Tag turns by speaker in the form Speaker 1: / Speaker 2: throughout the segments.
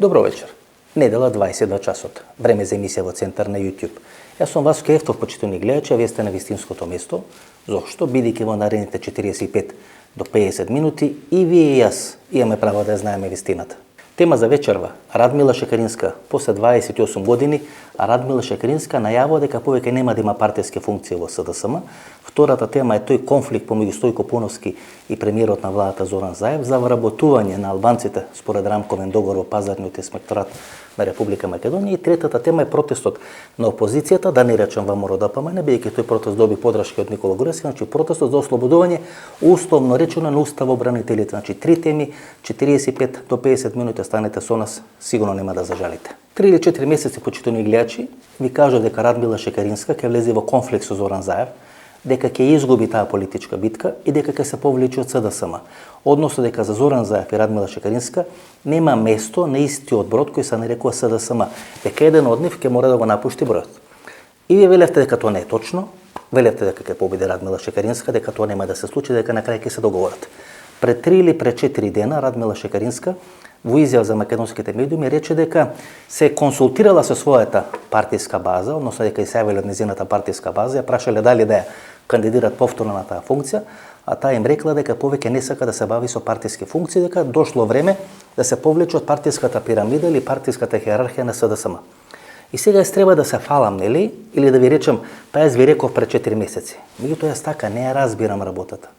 Speaker 1: Добро вечер. Недела 22 часот. Време за емисија во центар на YouTube. Јас сум Васко Ефтов, почитувани гледачи, а вие сте на вистинското место. Зошто? Бидејќи во наредните 45 до 50 минути и вие и јас имаме право да ја знаеме вистината. Тема за вечерва. Радмила Шекеринска. После 28 години, Радмила Шекеринска најавува дека повеќе нема да има партиски функции во СДСМ. Втората тема е тој конфликт помеѓу Стојко Поновски и премиерот на владата Зоран Заев за вработување на албанците според рамковен договор во пазарниот инспекторат на Република Македонија. И третата тема е протестот на опозицијата, да не речем ВМРО ДПМН, бидејќи тој протест доби подршка од Никола Груевски, значи протестот за ослободување условно речено на уставобранителите. Значи три теми, 45 до 50 минути станете со нас, сигурно нема да зажалите. 3 или 4 месеци, почитувани гледачи, ви кажав дека Радмила Шекеринска ќе влезе во конфликт со Зоран Заев, дека ќе изгуби таа политичка битка и дека ќе се повлече од СДСМ. Односно дека за Зоран Заев и Радмила Шекеринска нема место на истиот брод кој се нарекува СДСМ, дека еден од нив ќе мора да го напушти бројот. И вие велевте дека тоа не е точно, велевте дека ќе победи Радмила Шекеринска, дека тоа нема да се случи, дека на крај ќе се договорат. Пред 3 или пред 4 дена Радмила Шекеринска во изјава за македонските медиуми рече дека се консултирала со својата партиска база, односно дека се јавиле од незината партиска база, ја прашале дали да ја кандидират повторно на таа функција, а таа им рекла дека повеќе не сака да се бави со партиски функции, дека дошло време да се повлече од партиската пирамида или партиската иерархија на СДСМ. И сега јас треба да се фалам, нели? Или да ви речем, па јас ви реков пред 4 месеци. Меѓутоа јас така не ја разбирам работата.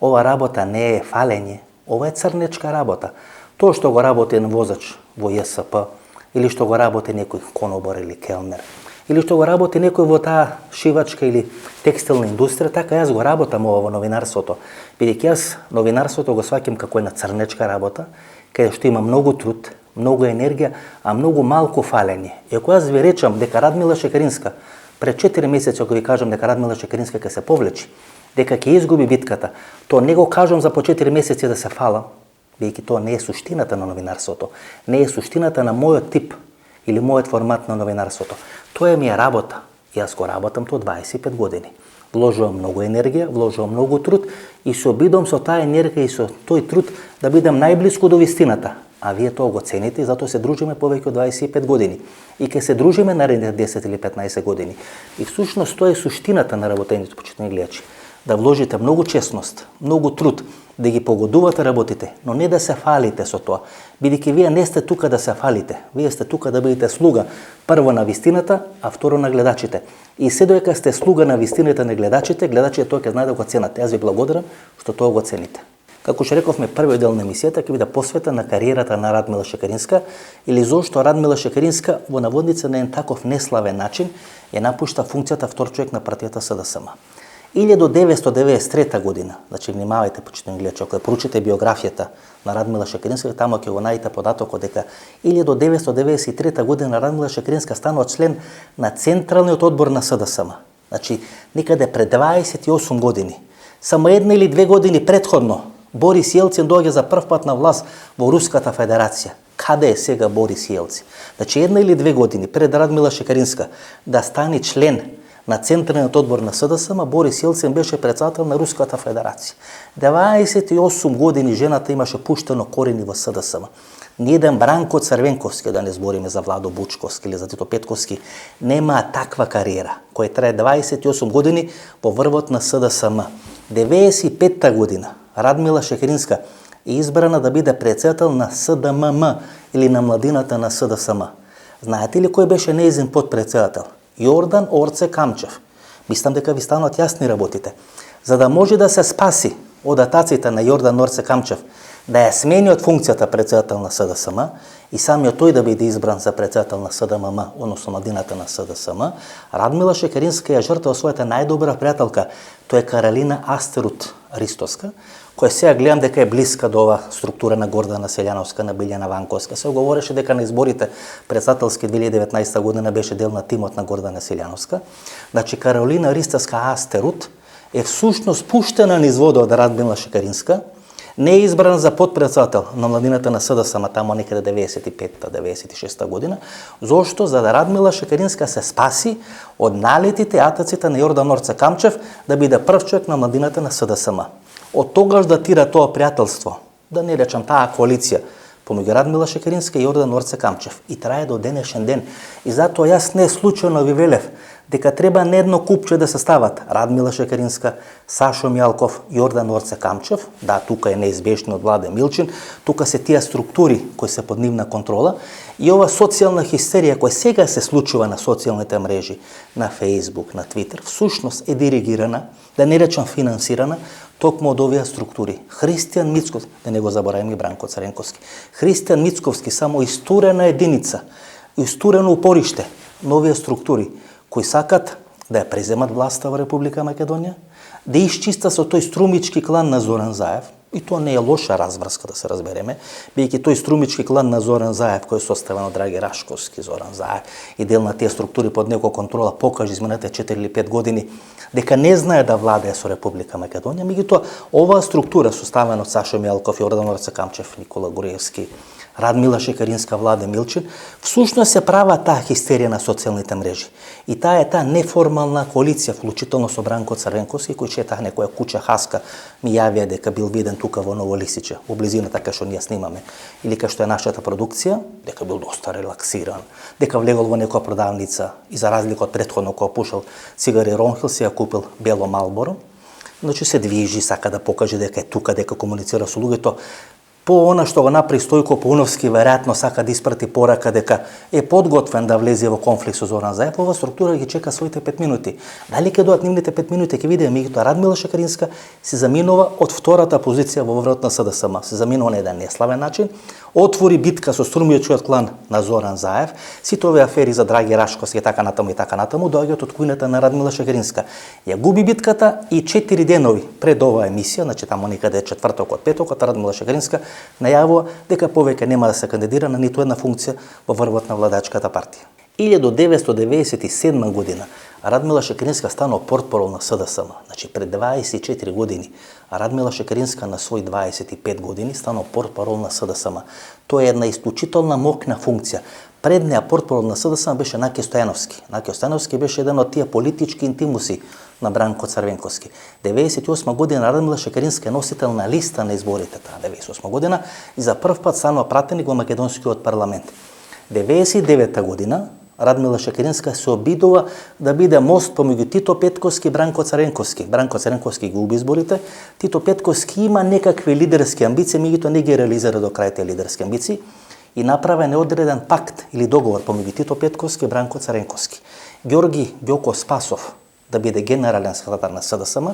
Speaker 1: Ова работа не е фалење, ова е црнечка работа. Тоа што го работи еден возач во ЈСП, или што го работи некој конобар или келнер, или што го работи некој во таа шивачка или текстилна индустрија, така јас го работам ова во новинарството. Бидејќи јас новинарството го сваќам како една црнечка работа, каде што има многу труд, многу енергија, а многу малку фалење. И ако јас ви речам дека Радмила Шекеринска, пред 4 месеци ако ви кажам дека Радмила Шекеринска ќе се повлечи, дека ќе изгуби битката, тоа не го кажам за по 4 месеци да се фалам, бидејќи тоа не е суштината на новинарството, не е суштината на мојот тип или мојот формат на новинарството. Тоа ми е работа. Јас го работам тоа 25 години. Вложувам многу енергија, вложувам многу труд и се обидувам со таа енергија и со тој труд да бидам најблиску до вистината. А вие тоа го цените и затоа се дружиме повеќе од 25 години. И ќе се дружиме наредните 10 или 15 години. И всушност тоа е суштината на работењето, почитувани гледачи. Да вложите многу честност, многу труд, да ги погодувате работите, но не да се фалите со тоа. Бидејќи вие не сте тука да се фалите, вие сте тука да бидете слуга прво на вистината, а второ на гледачите. И се додека сте слуга на вистината на гледачите, гледачите тоа ќе знае да го ценат. Јас ви благодарам што тоа го цените. Како што рековме, првиот дел на емисијата ќе биде посветен на кариерата на Радмила Шекеринска или зошто Радмила Шекеринска во наводница на еден таков неславен начин ја напушта функцијата втор човек на партијата СДСМ. 1993 година, значи внимавајте, почитувани гледачи, ако ја проучите биографијата на Радмила Шекеринска, таму ќе го најдете податокот дека 1993 година Радмила Шекеринска станува член на Централниот одбор на СДСМ. Значи, некаде пред 28 години. Само 1 или 2 години претходно Борис Јелцин доаѓа за прв пат на власт во Руската Федерација. Каде е сега Борис Јелцин? Значи, 1 или 2 години пред Радмила Шекеринска да стане член на Централниот одбор на СДСМ, Борис Јелцин беше председател на Руската Федерација. 28 години жената имаше пуштено корени во СДСМ. Ниеден Бранко Црвенковски, да не збориме за Владо Бучковски или за Тито Петковски, нема таква кариера, која трае 28 години во врвот на СДСМ. 95-та година Радмила Шекеринска е избрана да биде председател на СДММ или на младината на СДСМ. Знаете ли кој беше нејзин подпредседател? Јордан Орце Камчев. Мислам дека ви станат јасни работите. За да може да се спаси од атаците на Јордан Орце Камчев, да ја смени од функцијата председател на СДСМ и самиот тој да биде избран за председател на СДММ, односно младината на СДСМ, Радмила Шекеринска ја жртва својата најдобра пријателка, тоа е Каролина Астерут Ристоска, која сега гледам дека е блиска до ова структура на Гордана Селјановска, на Билјана Ванковска. Се говореше дека на изборите председателски 2019 година беше дел на тимот на Гордана Селјановска. Значи, Каролина Ристоска Астерут е всушност пуштена низ вода од Радмила Шекеринска, не е избран за подпредседател на младината на СДСМ тамо некаде 95-96 година, зошто за да Радмила Шекеринска се спаси од налетите атаците на Јордан Орце Камчев да биде прв човек на младината на СДСМ. Од тогаш датира тоа пријателство, да не речам таа коалиција, помеѓу Радмила Шекеринска и Јордан Орце Камчев и трае до денешен ден. И затоа јас не случајно ви велев дека треба на едно купче да се стават Радмила Шекеринска, Сашо Мјалков, Јордан Орце Камчев, да, тука е неизбежно од Владе Милчин, тука се тие структури кои се под нивна контрола и ова социјална хистерија која сега се случува на социјалните мрежи, на Facebook, на Twitter, всушност е диригирана, да не речам финансирана, токму од овие структури. Христијан Мицковски, да не го забораваме и Бранко Цренковски. Христијан Мицковски само истурена единица, истурено упориште на овие структури кои сакат да ја преземат власта во Република Македонија, да исчиста со тој струмички клан на Зоран Заев, и тоа не е лоша разврска да се разбереме, бидејќи тој струмички клан на Зоран Заев, кој е составен од Драги Рашковски, Зоран Заев и дел на тие структури под него контрола, покажа изминатите 4 или 5 години дека не знае да владее со Република Македонија, меѓутоа оваа структура составена од Сашо Мјалков, Јордан Орце Камчев, Никола Гуреевски, Радмила Шекеринска, Владе Милчин, всушност се права таа хистерија на социјалните мрежи. И таа е таа неформална коалиција, вклучително со Бранко Црвенковски, кој четах некоја куќа хаска, ми јавија дека бил виден тука во Ново Лисиче, во близината кај што ние снимаме, или кај што е нашата продукција, дека бил доста релаксиран, дека влегол во некоја продавница и за разлика од претходно кога пушал цигари Ронхил, си ја купил бело Малборо. Значи се движи, сака да покаже дека е тука, дека комуницира со луѓето. По она што го направи Стојко Пауновски, веројатно сака да испрати порака дека е подготвен да влезе во конфликт со Зоран Заев, ова структура ги чека своите 5 минути. Дали ќе доат нивните 5 минути, ќе видиме, меѓутоа Радмила Шекеринска се заминува од втората позиција во врвот на СДСМ. Се заминува на еден неславен начин, отвори битка со струмијачкиот клан на Зоран Заев, сите овие афери за Драги Рашковски и така натаму доаѓаат од кујната на Радмила Шекеринска. Ја губи битката и 4 денови пред оваа емисија, значи таму некаде четвртокот, петокот, Радмила Шекеринска најавува дека повеќе нема да се кандидира на ниту една функција во врвот на владачката партија. 1997 година Радмила Шекеринска станува портпарол на СДСМ, значи пред 24 години. Радмила Шекеринска на свој 25 години станува портпарол на СДСМ. Тоа е една исклучителна мокна функција. Предниот портпарол на СДСМ беше Наки Стојановски. Наки Стојановски беше еден од тие политички интимуси на Бранко Црвенковски. 98 година Радмила Шекеринска е носител на листа на изборите таа 98 година и за прв пат станува пратеник во македонскиот парламент. 99 година Радмила Шекеринска се обидува да биде мост помеѓу Тито Петковски и Бранко Црвенковски. Бранко Црвенковски ги губи изборите, Тито Петковски има некакви лидерски амбиции, меѓутоа не ги реализира до крај тие лидерски амбиции и направен е одреден пакт или договор помеѓу Тито Петковски и Бранко Црвенковски. Ѓорги Ѓоко Спасов да биде генерален секретар на СДСМ.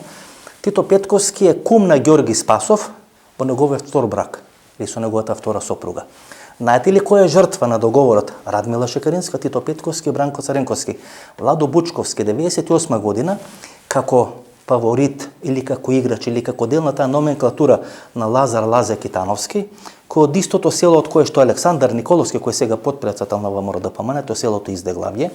Speaker 1: Тито Петковски е кум на Ѓорги Спасов во неговиот втор брак или со неговата втора сопруга. Знаете ли која е жртва на договорот? Радмила Шекеринска, Тито Петковски и Бранко Црвенковски. Владо Бучковски, 98 година, како фаворит или како играч или како дел на таа номенклатура на Лазар Лазе Китановски, кој од истото село од кое што Александар Николовски, кој сега потпредседател на ВМРО-ДПМН, тоа селото Изdeглавје,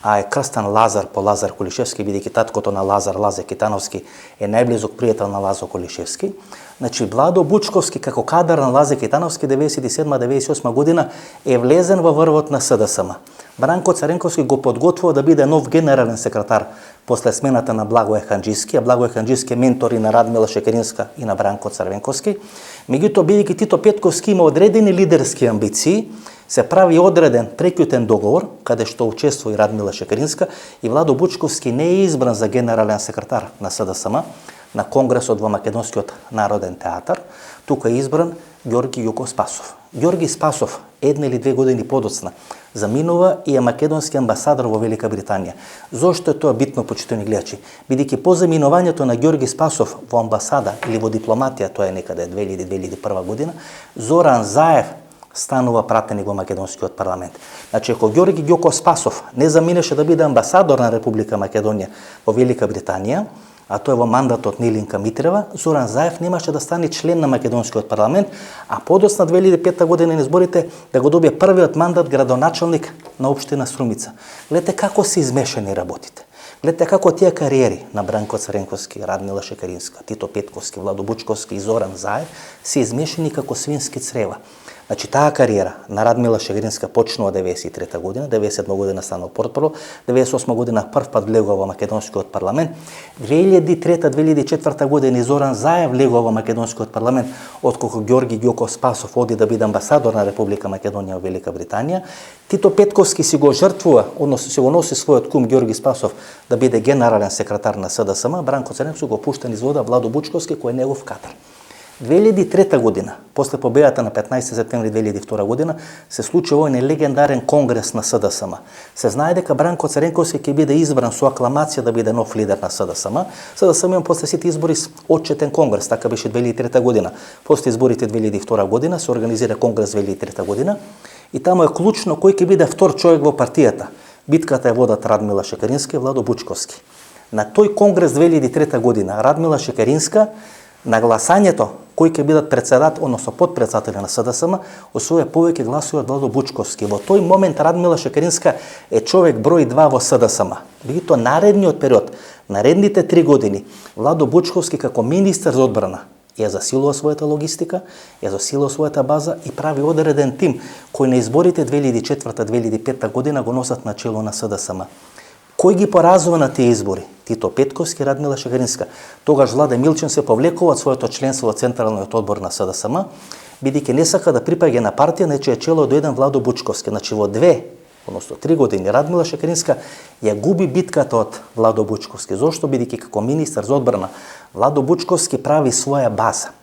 Speaker 1: а е крстан Лазар по Лазар Колишевски, бидејќи таткото на Лазар Лазе Китановски е најблизок пријател на Лазо Колишевски. Значи, Владо Бучковски, како кадар на Лазе Китановски, 97-98 година, е влезен во врвот на СДСМ. Бранко Црвенковски го подготвува да биде нов генерален секретар после смената на Благој Ханџиски, а Благој Ханџиски е ментор и на Радмила Шекеринска и на Бранко Црвенковски. Меѓутоа, бидејќи Тито Петковски има одредени лидерски амбиции, се прави одреден прекјутен договор, каде што учествува и Радмила Шекеринска, и Владо Бучковски не е избран за генерален секретар на СДСМ, на Конгресот во Македонскиот народен театар, тука е избран Ѓорги Ѓоко Спасов. Ѓорги Спасов, 1 или 2 години подоцна, заминува и е македонски амбасадор во Велика Британија. Зошто е тоа битно, почитувани гледачи? Бидејќи по заминувањето на Ѓорги Спасов во амбасада или во дипломатија, тоа е некаде 2000-2001 година, Зоран Заев станува пратеник во македонскиот парламент. Значи, ако Ѓорги Ѓоко Спасов не заминеше да биде амбасадор на Република Македонија во Велика Британија, а тоа е во мандатот на Илинка Митрева, Зоран Заев немаше да стане член на македонскиот парламент, а подоцна 2005 година на изборите да го добие првиот мандат градоначалник на општина Струмица. Гледате како се измешани работите. Гледате како тие кариери на Бранко Црвенковски, Радмила Шекеринска, Тито Петковски, Владо Бучковски и Зоран Заев се измешани како свински црева. Значи, таа кариера на Радмила Шекеринска почнува 93 година, 97 година станал портпарол, 98 година прв пат влегува во македонскиот парламент, 2003-2004 година и Зоран Заев влегува во македонскиот парламент, откако Ѓорги Ѓоков Спасов оди да биде амбасадор на Република Македонија во Велика Британија. Тито Петковски си го жртвува, односно си го носи својот кум Ѓорги Спасов да биде генерален секретар на СДСМ, Бранко Цренковски го пушта низ вода Владо Бучковски кој е негов катар. 2003 година, после победата на 15 септември 2002 година, се случи овој легендарен конгрес на СДСМ. Се знае дека Бранко Цренковски ќе биде избран со акламација да биде нов лидер на СДСМ. СДСМ после сите избори отчетен конгрес, така беше 2003 година. После изборите 2002 година се организира конгрес 2003 година и таму е клучно кој ќе биде втор човек во партијата. Битката е водат Радмила Шекеринска и Владо Бучковски. На тој конгрес 2003 година Радмила Шекеринска на гласањето кои ќе бидат председател, односно подпредседатели на СДСМ, освоја повеќе гласови од Владо Бучковски. Во тој момент Радмила Шекеринска е човек број 2 во СДСМ. Меѓутоа наредниот период, наредните 3 години, Владо Бучковски како министер за одбрана ја засилува својата логистика, ја засилува својата база и прави одреден тим кој на изборите 2004-2005 година го носат на чело на СДСМ. Кој ги поразува на тие избори? Тито Петковски, Радмила Шекеринска. Тогаш Владе Милчин се повлекува од своето членство во Централниот одбор на СДСМ, бидејќи не сака да припаѓа на партија на чие чело дојден Владо Бучковски. Значи во 3 години Радмила Шекеринска ја губи битката од Владо Бучковски. Зошто? Бидејќи како министер за одбрана Владо Бучковски прави своја база.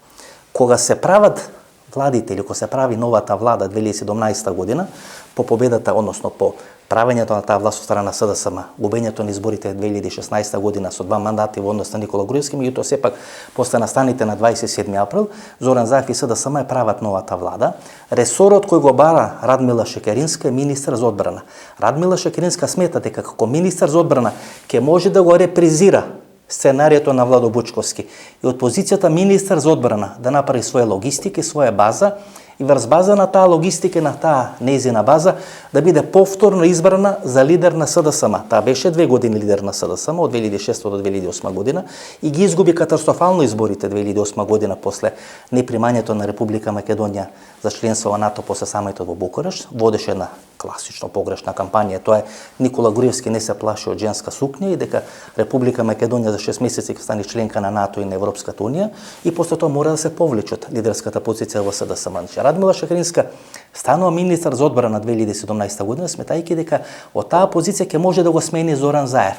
Speaker 1: Кога се прават владите или кога се прави новата влада 2017 година, по победата, односно по правењето на таа власт од страна на СДСМ, губењето на изборите 2016 година со 2 мандати во однос на Никола Груевски, меѓутоа сепак после настаните на 27 април, Зоран Заев и СДСМ ја прават новата влада. Ресорот кој го бара Радмила Шекеринска е министер за одбрана. Радмила Шекеринска смета дека како министер за одбрана ќе може да го репризира сценарието на Владо Бучковски и од позицијата министер за одбрана да направи своја логистика и своја база и врз база на таа логистика и на таа нејзина база да биде повторно избрана за лидер на СДСМ. Таа беше 2 години лидер на СДСМ од 2006 до 2008 година и ги изгуби катастрофално изборите 2008 година после непримањето на Република Македонија за членство во НАТО после самитот во Букурешт. Водеше една класично погрешна кампања. Тоа е Никола Груевски не се плаши од женска сукња и дека Република Македонија за 6 месеци ќе стане членка на НАТО и на Европската унија и после тоа мора да се повлече од лидерската позиција во СДСМ. Радмила Шекеринска станува министер за одбрана 2017 година, сметајќи дека од таа позиција ќе може да го смени Зоран Заев.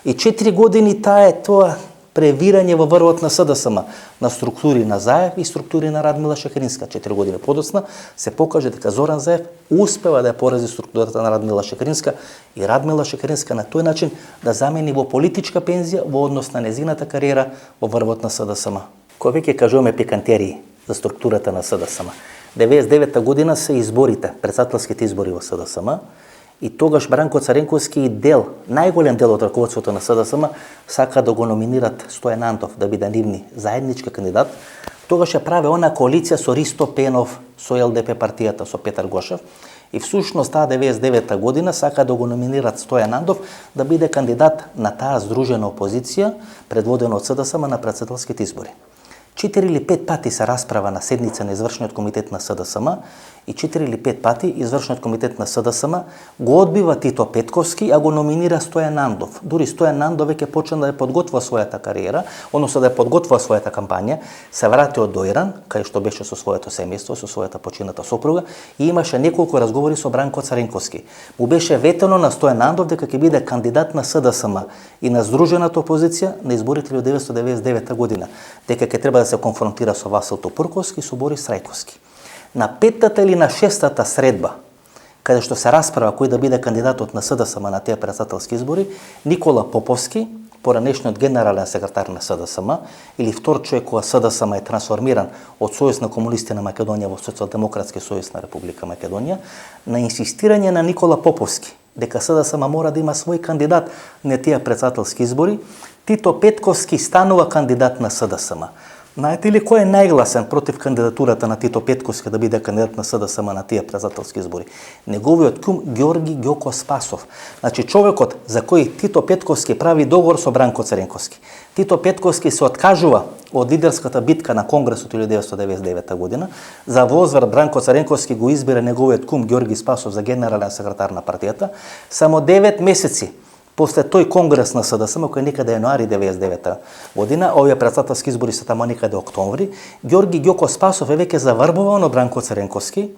Speaker 1: И 4 години таа е тоа превирање во врвот на СДСМ, на структури на Заев и структури на Радмила Шекеринска. 4 години подоцна се покаже дека Зоран Заев успева да ја порази структурата на Радмила Шекеринска и Радмила Шекеринска на тој начин да замени во политичка пензија во однос на незината кариера во врвот на СДСМ. Кој веќе кажуваме пикантерии за структурата на СДСМ. 99 година се изборите, председателските избори во СДСМ и тогаш Бранко Цренковски и најголем дел од раководството на СДСМ сака да го номинират Стојан Антов да биде нивни заеднички кандидат. Тогаш ја праве она коалиција со Ристо Пенов, со ЛДП партијата, со Петар Гошев и всушност таа 99 година сака да го номинират Стојан Антов да биде кандидат на таа здружена опозиција предводена од СДСМ на председателските избори. 4 или 5 пати се расправа на седница на извршниот комитет на СДСМ и 4 или 5 пати извршниот комитет на СДСМ го одбива Тито Петковски, а го номинира Стојан Андов. Дури Стојан Андов веќе почна да ја подготвува својата кариера, односно да ја подготвува својата кампања, се врати од Доиран, кај што беше со своето семејство, со својата почината сопруга и имаше неколку разговори со Бранко Цренковски. Му беше ветено на Стојан Андов дека ќе биде кандидат на СДСМ и на здружената опозиција на изборите од 1999 година, дека ќе треба да се конфронтира со Васил Топурковски и со Борис Трајковски. На 5-та или на 6-та средба, каде што се расправа кој да биде кандидатот на СДСМ на тие председателски избори, Никола Поповски, поранешниот генерален секретар на СДСМ, или втор човек кога СДСМ е трансформиран од Сојуз на комунисти на Македонија во Социјалдемократски сојуз на Република Македонија, на инсистирање на Никола Поповски дека СДСМ мора да има свој кандидат на тие председателски избори, Тито Петковски станува кандидат на СДСМ. Знаете ли кој е најгласен против кандидатурата на Тито Петковски да биде кандидат на СДСМ на тие председателски избори? Неговиот кум Ѓорги Ѓоков Спасов. Значи човекот за кој Тито Петковски прави договор со Бранко Цренковски. Тито Петковски се откажува од лидерската битка на Конгресот 1999 година, за возврат Бранко Царенковски го избира неговиот кум Ѓорги Спасов за генерален секретар на партијата, само 9 месеци после тој конгрес на СДСМ, кој е некаде јануари 99 година, овие председателски избори се тамо некаде октомври, Ѓорги Ѓоко Спасов е веќе заврбуван од Бранко Царенковски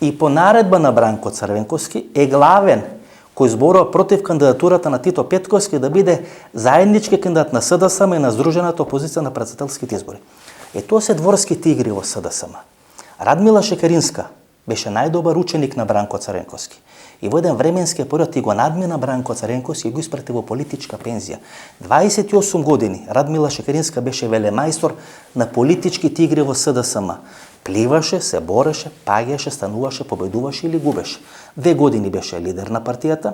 Speaker 1: и по наредба на Бранко Царенковски е главен кој зборува против кандидатурата на Тито Петковски да биде заеднички кандидат на СДСМ и на Сдружената опозиција на председателските избори. Тоа се дворските игри во СДСМ. Радмила Шекеринска беше најдобар ученик на Бранко Царенковски. И во еден временски период и го надмина Бранко Царенковски и го испрати во политичка пензија. 28 години Радмила Шекеринска беше велемајстор на политичките игри во СДСМ. Пливаше, се бореше, паѓаше, стануваше, победуваше или губеше. 2 години беше лидер на партијата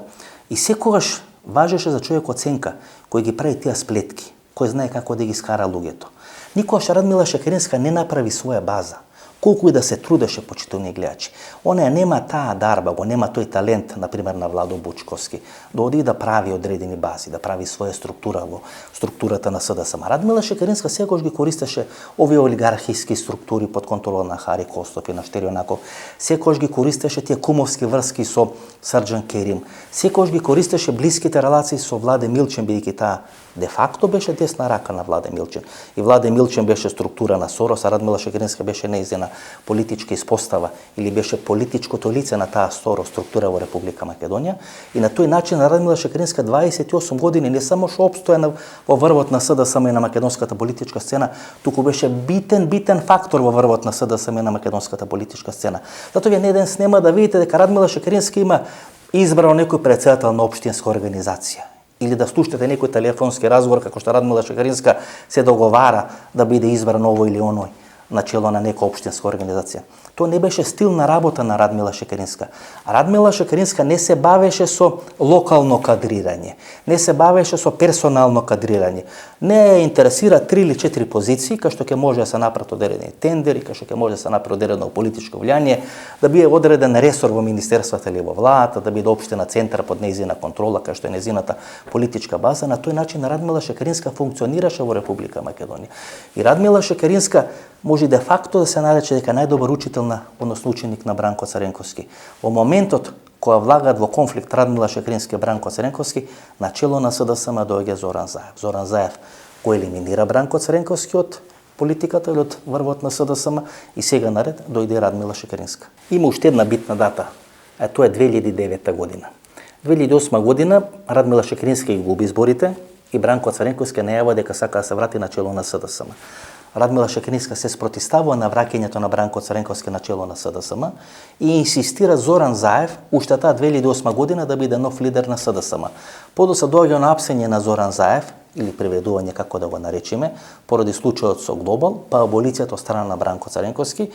Speaker 1: и секогаш важеше за човек оценка кој ги прави тие сплетки, кој знае како да ги скара луѓето. Никогаш Радмила Шекеринска не направи своја база. Колку и да се трудеше, почитувани гледачи. Она нема таа дарба, го нема тој талент, например, на Владо Бучковски, да оди да прави одредени бази, да прави своја структура во структурата на СДСМ. Радмила Шекеринска секогаш ги користеше овие олигархиски структури под контрола на Хари Костов и на Штерио Наков. Секогаш ги користеше тие кумовски врски со Срđan Керим. Секогаш ги користеше блиските релации со Владе Милчен, бидејќи таа де факто беше десна рака на Владе Милчен. И Владе Милчен беше структура на Сорос, а Радмила Шекеринска беше неизина политичка испостава или беше политичкото лице на таа Сорос структура во Република Македонија. И на тој начин Радмила Шекеринска 28 години не само што опстоја во врвот на СДСМ и на македонската политичка сцена, туку беше битен фактор во врвот на СДСМ и на македонската политичка сцена. Затоа вие еден снема да видите дека Радмила Шекеринска има избрано некој председател на општинска организација. Или да слушате некој телефонски разговор како што Радмила Шекеринска се договара да биде избран овој или оној начело на некоја општинска организација. Тоа не беше стил на работа на Радмила Шекеринска. Радмила Шекеринска не се бавеше со локално кадрирање, не се бавеше со персонално кадрирање. Не ја интересира 3 или 4 позиции, кај што ќе може да се направат одредени тендери, кај што ќе може да се направи одредено политичко влијание, да биде одреден ресор во министерството или во владата, да биде општина центар под нејзина контрола, кај што е нејзината политичка база. На тој начин Радмила Шекеринска функционираше во Република Македонија. И Радмила Шекеринска може де факто да се нарече дека најдобар учител односно ученик на Бранко Царенковски. Во моментот која влагат во конфликт Радмила Шекерински и Бранко Царенковски, начело на СДСМ доаѓа Зоран Заев. Зоран Заев го елиминира Бранко Царенковски од политиката или од врвот на СДСМ и сега наред дојде Радмила Шекеринска. Има уште една битна дата, а тоа е 2009 година. 2008 година Радмила Шекеринска ги губи изборите и Бранко Царенковски најавува дека сака да се врати на чело на СДСМ. Радмила Шекеринска се спротивставува на враќањето на Бранко Царенковски на чело на СДСМ и инсистира Зоран Заев уште таа 2008 година да биде нов лидер на СДСМ. Подоцна доаѓа на апсење на Зоран Заев, или приведување како да го наречеме, поради случајот со Глобал, па аболицијата од страна на Бранко Царенковски.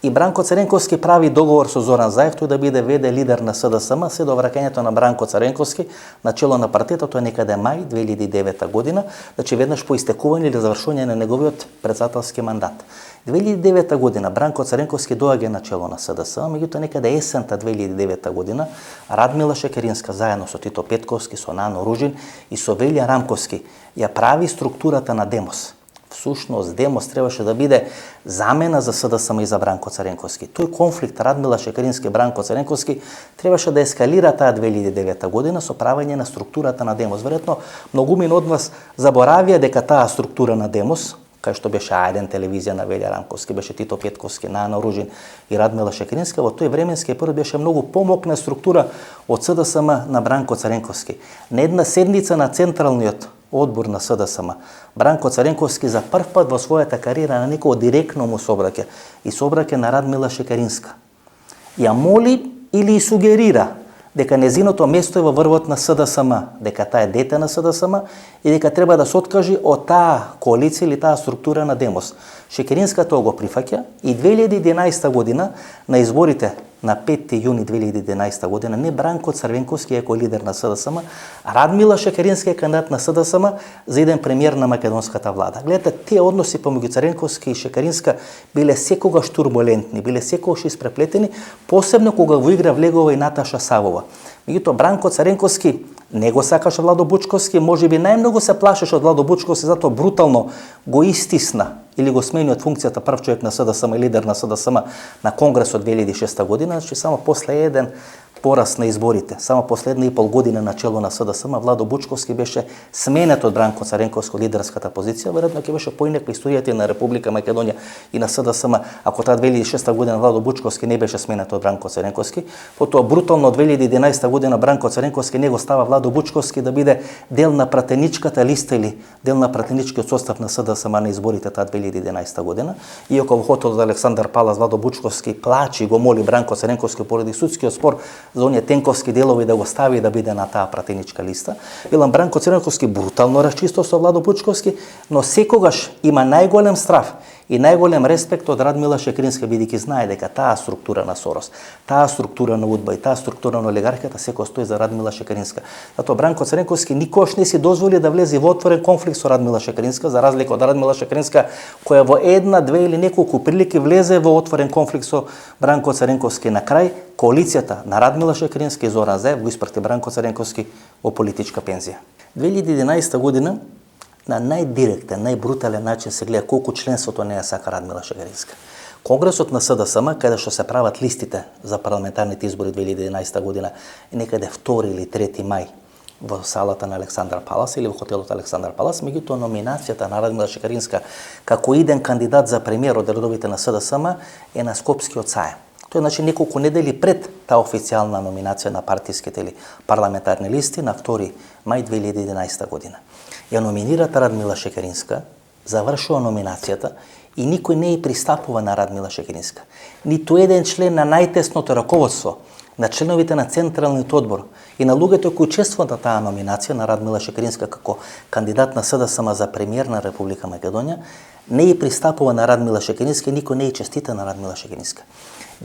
Speaker 1: И Бранко Царенковски прави договор со Зоран Заев тој да биде ВД лидер на СДСМ се до враќањето на Бранко Царенковски на чело на партијата, тоа некаде мај 2009 година, значи веднаш по истекување или завршување на неговиот председателски мандат. 2009 година Бранко Царенковски доаѓа на чело на СДСМ, меѓутоа некаде есента 2009 година Радмила Шекеринска заедно со Тито Петковски, со Нано Ружин и со Велја Рамковски ја прави структурата на Демос. Всушност Демос требаше да биде замена за СДСМ и за Бранко Царенковски. Тој конфликт Радмила Шекерински и Бранко Царенковски требаше да ескалира таа 2009 година со правење на структурата на Демос. Веројатно многумина од вас заборавија дека таа структура на Демос, кај што беше А1 телевизија на Велја Рамковски, беше Тито Петковски, Нано Ружин и Радмила Шекеринска, во тој временски период беше многу помокна структура од СДСМ на Бранко Царенковски. На една седница на централниот одбор на СДСМ, Бранко Царенковски за прв пат во својата кариера на некој директно му собраќа и собраќа на Радмила Шекеринска. Ја моли или сугерира дека незиното место е во врвот на СДСМ, дека таа е дете на СДСМ и дека треба да се откажи од таа коалиција или таа структура на Демос. Шекеринска тоа го прифаќа и 2011 година на изборите на 5 јуни 2011 година не Бранко Црвенковски е кој лидер на СДСМ, а Радмила Шекеринска е кандидат на СДСМ за еден премиер на македонската влада. Гледате, тие односи помеѓу Црвенковски и Шекеринска биле секогаш турбулентни, биле секогаш испреплетени, посебно кога во игра влегува и Наташа Савова. Меѓутоа Бранко Црвенковски Не го сакаше Владо Бучковски, можеби најмногу се плашеше од Владо Бучковски, затоа брутално го истисна или го смени од функцијата прв човек на СДСМ и лидер на СДСМ на Конгресот 2006 година, значи само после еден пораз на изборите, само после 1,5 година на чело на СДСМ, Владо Бучковски беше сменет од Бранко Царенковски од лидерската позиција, веројатно ќе беше поинаква историјата на Република Македонија и на СДСМ, ако таа 2006 година Владо Бучковски не беше сменет од Бранко Царенковски, потоа брутално од 2011 година Бранко Царенковски не го става Владо Бучковски да биде дел на пратеничката листа или дел на пратеничкиот состав на СДСМ на изборите таа 2011 година. Иако во хотелот Александар Палас Владо Бучковски плачи и го моли Бранко Царенковски поради судскиот спор за оние тенковски делови да го стави да биде на таа пратеничка листа. Велам, Бранко Царенковски брутално расчисто со Владо Бучковски, но секогаш има најголем страв и најголем респект од Радмила Шекеринска, бидејќи знае дека таа структура на Сорос, таа структура на УДБА и таа структура на олигархијата секој стои за Радмила Шекеринска. Затоа Бранко Царенковски никош не си дозволи да влезе во отворен конфликт со Радмила Шекеринска, за разлика од Радмила Шекеринска, која во една, две или неколку прилики влезе во отворен конфликт со Бранко Царенковски. На крај, коалицијата на Радмила Шекеринска и Зоран Заев го испрати Бранко Царенковски во политичка пензија. 2011 година на најдиректен, најбрутален начин се гледа колку членството не ја сака Радмила Шекеринска. Конгресот на СДСМ, каде што се прават листите за парламентарните избори 2011 година, е некаде 2 или 3 мај во салата на Александар Палас или во хотелот Александар Палас, меѓутоа номинацијата на Радмила Шекеринска како иден кандидат за премиер од редовите на СДСМ е на Скопскиот саем. Тоа значи неколку недели пред таа официјална номинација на партиските или парламентарни листи на 2 мај 2011 година. Ја номинирата Радмила Шекеринска, завршува номинацијата и никој не ја пристапува на Радмила Шекеринска. Ниту еден член на најтесното раководство, на членовите на Централниот одбор и на луѓето кои учествуваат на таа номинација на Радмила Шекеринска како кандидат на СДСМ за премиер на Република Македонија, не ја пристапува на Радмила Шекеринска и никој не ја честита на Радмила Шекеринска.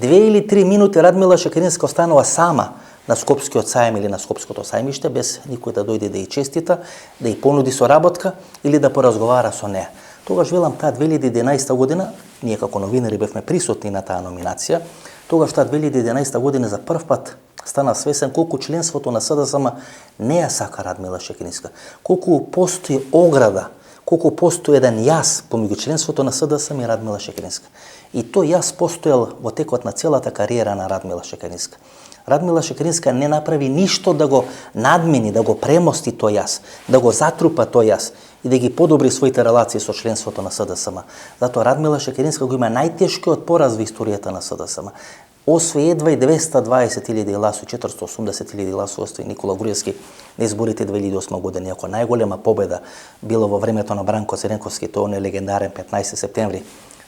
Speaker 1: 2 или 3 минути Радмила Шекеринска останува сама на Скопскиот саем или на Скопското сајмиште, без никој да дојде да ја честита, да ја понуди соработка или да поразговара со неа. Тогаш велам, таа 2011 година, ние како новинари бевме присутни на таа номинација, тогаш таа 2011 година за прв пат стана свесен колку членството на СДСМ не ја сака Радмила Шекеринска, колку постои ограда, колку постои еден јас помеѓу членството на СДСМ и Радмила Шекеринска. И тој јас постоел во текот на целата кариера на Радмила Шекеринска. Радмила Шекеринска не направи ништо да го надмени, да го премости тој јас, да го затрупа тој јас и да ги подобри своите релации со членството на СДСМ. Затоа Радмила Шекеринска го има најтешкиот пораз во историјата на СДСМ. Освои едва и 220.000 гласови, 480.000 гласови освои Никола Груевски на изборите 2008 година. Иако најголема победа било во времето на Бранко Царенковски, тоа е легендарен 15 септември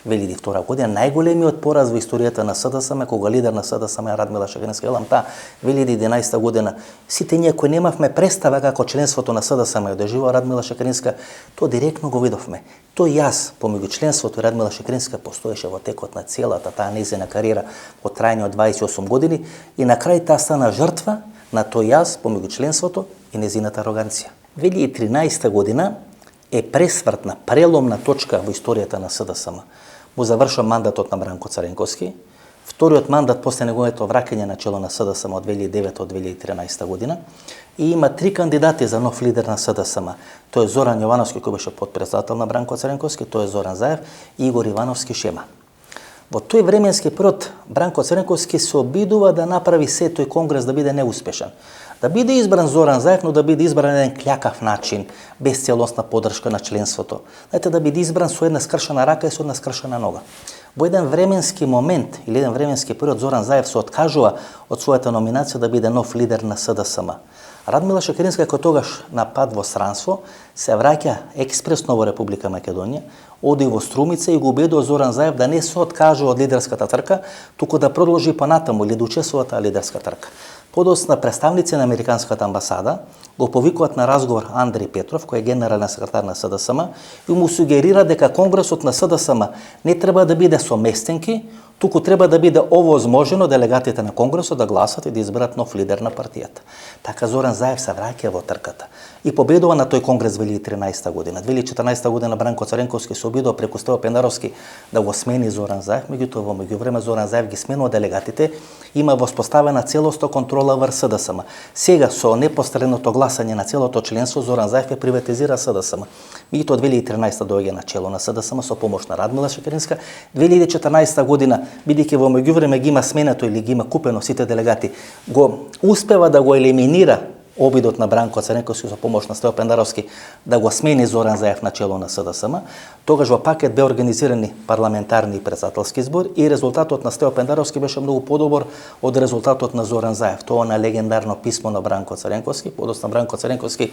Speaker 1: 2002 година, најголемиот пораз во историјата на СДСМ, кога лидер на СДСМ е Радмила Шекеринска. Велам, таа 2011 година, сите ние кои немавме представа како членството на СДСМ ја доживува Радмила Шекеринска, тоа директно го видовме. Тој јас помеѓу членството и Радмила Шекеринска постоеше во текот на целата таа нејзина кариера во трајање од 28 години и на крај таа стана жртва на тој јас помеѓу членството и нејзината ароганција. 2013 година е пресвртна, преломна точка во историјата на СДСМ. Му завршува мандатот на Бранко Царенковски, вториот мандат после неговото враќање на чело на СДСМ од 2009 од 2013 година и има 3 кандидати за нов лидер на СДСМ. Тој е Зоран Јовановски, кој беше потпредседател на Бранко Царенковски, тој е Зоран Заев и Игор Ивановски Шема. Во тој временски период Бранко Царенковски се обидува да направи се тој конгрес да биде неуспешен. Да биде избран Зоран Заев, но да биде избран на еден клјакав начин, без целосна поддршка на членството. Знаете, да биде избран со една скршена рака и со една скршена нога. Во еден временски момент или еден временски период Зоран Заев се откажува од својата номинација да биде нов лидер на СДСМ. Радмила Шекеринска, кој тогаш на пат во странство, се враќа експресно во Република Македонија, оди во Струмица и го убедува Зоран Заев да не се откажува од лидерската трка, туку да продолжи понатаму или да учествува таа лидерска трка. Подоцна представници на Американската амбасада го повикуваат на разговор Андреј Петров, кој е генерален секретар на СДСМ, и му сугерира дека Конгресот на СДСМ не треба да биде со местенки, туку треба да биде овозможено делегатите на Конгресот да гласат и да изберат нов лидер на партијата. Така Зоран Заев се враќа во трката и победува на тој конгрес 2013 година. 2014 година Бранко Цренковски се обидува преку Стево Пендаровски да го смени Зоран Заев, меѓутоа во меѓувреме Зоран Заев ги сменува делегатите, има воспоставена целосно контрола врз СДСМ. Сега со непосредното гласање на целото членство Зоран Заев ја приватизира СДСМ. Меѓутоа 2013 доаѓа на чело на СДСМ со помош на Радмила Шекеринска. 2014 година, бидејќи во меѓувреме ги има сменето или ги има купено сите делегати, го успева да го елиминира обидот на Бранко Цренковски со помош на Стево Пендаровски да го смени Зоран Заев на чело на СДСМ. Тогаш во пакет бе организирани парламентарни и председателски избори и резултатот на Стево Пендаровски беше многу подобар од резултатот на Зоран Заев. Тоа на легендарно писмо на Бранко Цренковски. Подоцна Бранко Цренковски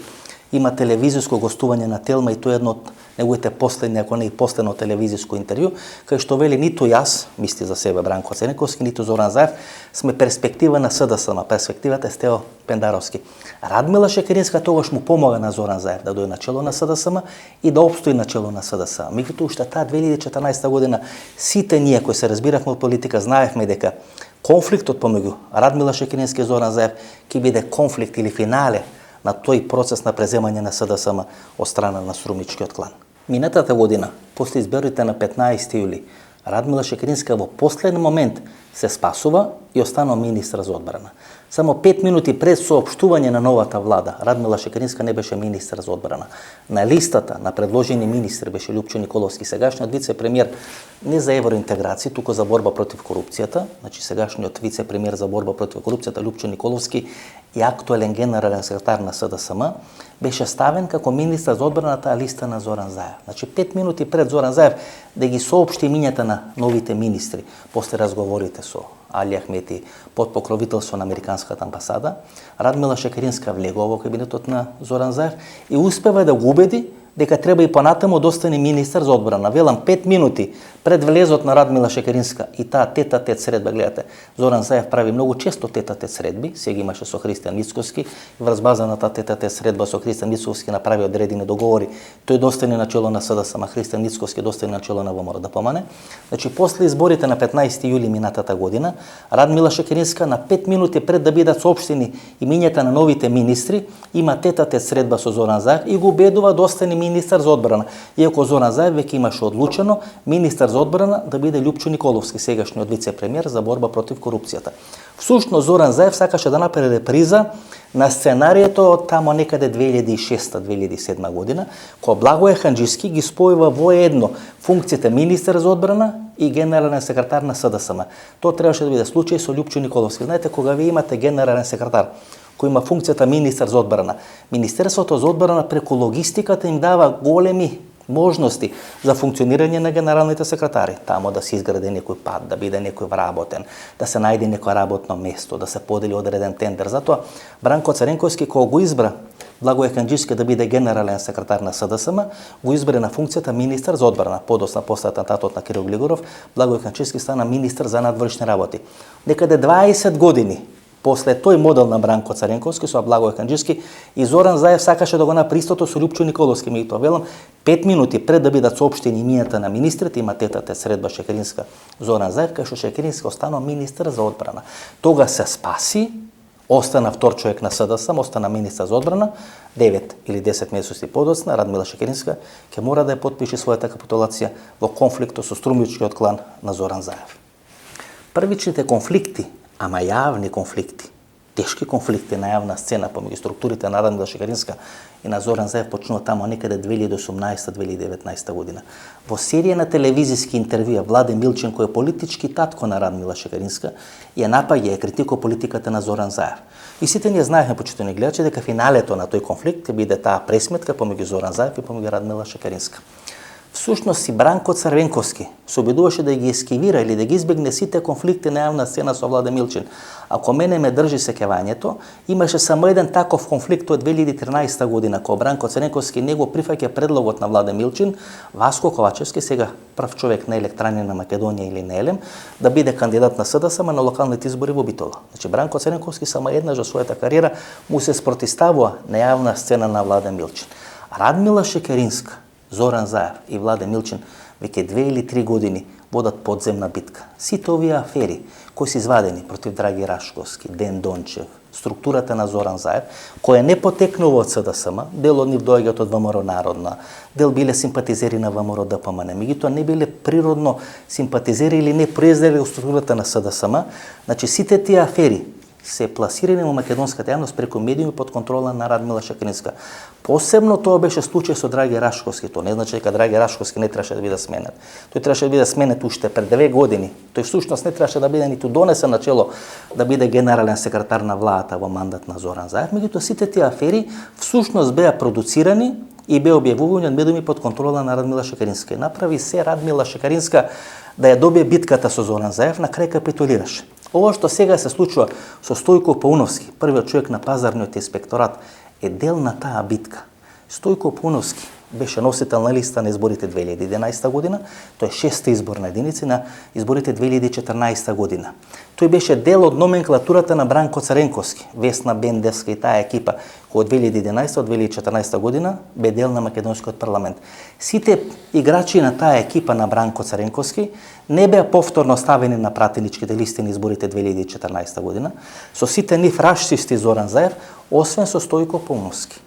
Speaker 1: има телевизиско гостување на Телма и тоа е едно од неговите последни, ако не и последно телевизиско интервју, кај што вели ниту јас, мисли за себе Бранко Цренковски, ниту Зоран Заев, сме перспектива на СДСМ, перспективата е Стево Пендаровски. Радмила Шекеринска тогаш му помога на Зоран Заев да дојде на чело на СДСМ и да обстои на чело на СДСМ. Меѓутоа уште таа 2014 година сите ние кои се разбиравме од политика знаевме дека конфликтот помеѓу Радмила Шекеринска и Зоран Заев ќе биде конфликт или финале на тој процес на преземање на СДСМ од страна на струмичкиот клан. Минатата година, после изборите на 15 јули, Радмила Шекеринска во последен момент се спасува и останува министар за одбрана. Само 5 минути пред соопштување на новата влада, Радмила Шекеринска не беше министар за одбрана. На листата на предложени министри беше Љупчо Николовски, сегашниот вице-премиер не за евроинтеграција, туку за борба против корупцијата, значи сегашниот вице-премиер за борба против корупцијата Љупчо Николовски и актуелен генерален секретар на СДСМ беше ставен како министар за одбраната листа на Зоран Заев. Значи 5 минути пред Зоран Заев да ги соопшти имињата на новите министри после разговорите со Али Ахмети под покровителство на Американската амбасада, Радмила Шекеринска влегува во кабинетот на Зоран Заев и успева да го убеди дека треба и понатаму да остане министар за одбрана. Велам 5 минути пред влезот на Радмила Шекеринска и таа тет-а-тет средба, гледате, Зоран Заев прави многу често тет-а-тет средби, сега имаше со Христијан Мицковски и врз база на таа тет-а-тет средба со Христијан Мицковски направи одредени договори. Тој достане на чело на СДСМ, Христијан Мицковски достане на чело на ВМРО да помане. Значи после изборите на 15 јули минатата година, Радмила Шекеринска на 5 минути пред да бидат соопштени имињата на новите министри, има тет-а-тет средба со Зоран Заев и го убедува да остане министар за одбрана. Иако Зоран Заев веќе имаше одлучено министар за одбрана да биде Љупчо Николовски, сегашниот вице-премиер за борба против корупцијата. Всушност Зоран Заев сакаше да направи реприза на сценарието од тамо некаде 2006-2007 година, кога Благоје Ханџиски ги спојува во едно функцијата министар за одбрана и генерален секретар на СДСМ. Тоа требаше да биде случај со Љупчо Николовски. Знаете, кога ви имате генерален секретар кој има функцијата министар за одбрана, Министерството за одбрана преку логистиката им дава големи можности за функционирање на генералните секретари. Тамо да се изгради некој пат, да биде некој вработен, да се најде некој работно место, да се подели одреден тендер. Затоа Бранко Цренковски, кога го избра Благоје Ханџиски да биде генерален секретар на СДСМ, го избере на функцијата министар за одбрана. Подоцна после атентатот на Кирил Глигоров, Благоје Ханџиски стана министар за надворешни работи. Некаде 20 години после тој модел на Бранко Цренковски со Благоје Ханџиски и Зоран Заев сакаше да го направи истото со Љупчо Николовски. Меѓутоа велам 5 минути пред да бидат соопштени имињата на министрите, има тет-а-тет средба Шекеринска Зоран Заев, кај што Шекеринска останува министар за одбрана. Тога се спаси, остана втор човек на СДСМ, остана министар за одбрана, 9 или 10 месеци подоцна, Радмила Шекеринска ќе мора да ја потпише својата капитулација во конфликтот со струмичкиот клан на Зоран Заев. Првичните конфликти, ама јавни конфликти, тешки конфликти на јавна сцена помеѓу структурите на Радмила Шекеринска и на Зоран Заев почнува тамо некаде 2018-2019 година. Во серија на телевизиски интервјуа Владе Милчин, кој е политички татко на Радмила Шекеринска, ја напаѓа и критикува политиката на Зоран Заев. И сите ние знаевме, почитувани гледачи, дека финалето на тој конфликт ќе биде таа пресметка помеѓу Зоран Заев и помеѓу Радмила Шекеринска. Всушност и Бранко Црвенковски се обидуваше да ги ескивира или да ги избегне сите конфликти на јавна сцена со Владе Милчин. Ако мене ме држи сеќавањето, имаше само еден таков конфликт од 2013 година, кога Бранко Црвенковски не го прифаќа предлогот на Владе Милчин, Васко Ковачевски, сега прв човек на Електрани на Македонија или на Елем, да биде кандидат на СДСМ на локалните избори во Битола. Значи Бранко Црвенковски само еднаш во својата кариера му се спротиставува на јавна сцена на Владе Милчин. Радмила Шекеринска Зоран Заев и Владе Милчин веќе 2 или 3 години водат подземна битка. Сите овие афери кои се извадени против Драги Рашковски, Ден Дончев, структурата на Зоран Заев, која не потекнува од СДСМ, дел од нив доаѓаат од ВМРО Народна, дел биле симпатизери на ВМРО ДПМН, меѓутоа не биле природно симпатизери или не произлезле од структурата на СДСМ, значи сите тие афери се пласирани во македонската јавност преку медиуми под контрола на Радмила Шекеринска. Посебно тоа беше случај со Драги Рашковски. Тоа не значи дека Драги Рашковски не требаше да биде сменет. Тој требаше да биде сменет уште пред 2 години. Тој всушност не требаше да биде ниту донесен на чело да биде генерален секретар на владата во мандат на Зоран Заев. Меѓутоа сите тие афери всушност беа продуцирани и беа објавувани од медиуми под контрола на Радмила Шекеринска. Направи се Радмила Шекеринска да ја добие битката со Зоран Заев, на крај капитулираше. Ова што сега се случува со Стојко Пауновски, првиот човек на пазарниот инспекторат, е дел на таа битка. Стојко Пауновски беше носител на листа на изборите 2011 година, тој е 6-та изборна единица на изборите 2014 година. Тој беше дел од номенклатурата на Бранко Царенковски, Весна Бендевска и таа екипа, која од 2011 до 2014 година бе дел на македонскиот парламент. Сите играчи на таа екипа на Бранко Царенковски не беа повторно ставени на пратеничките листи на изборите 2014 година, со сите нив расчисти Зоран Заев, освен со Стојко Пауновски.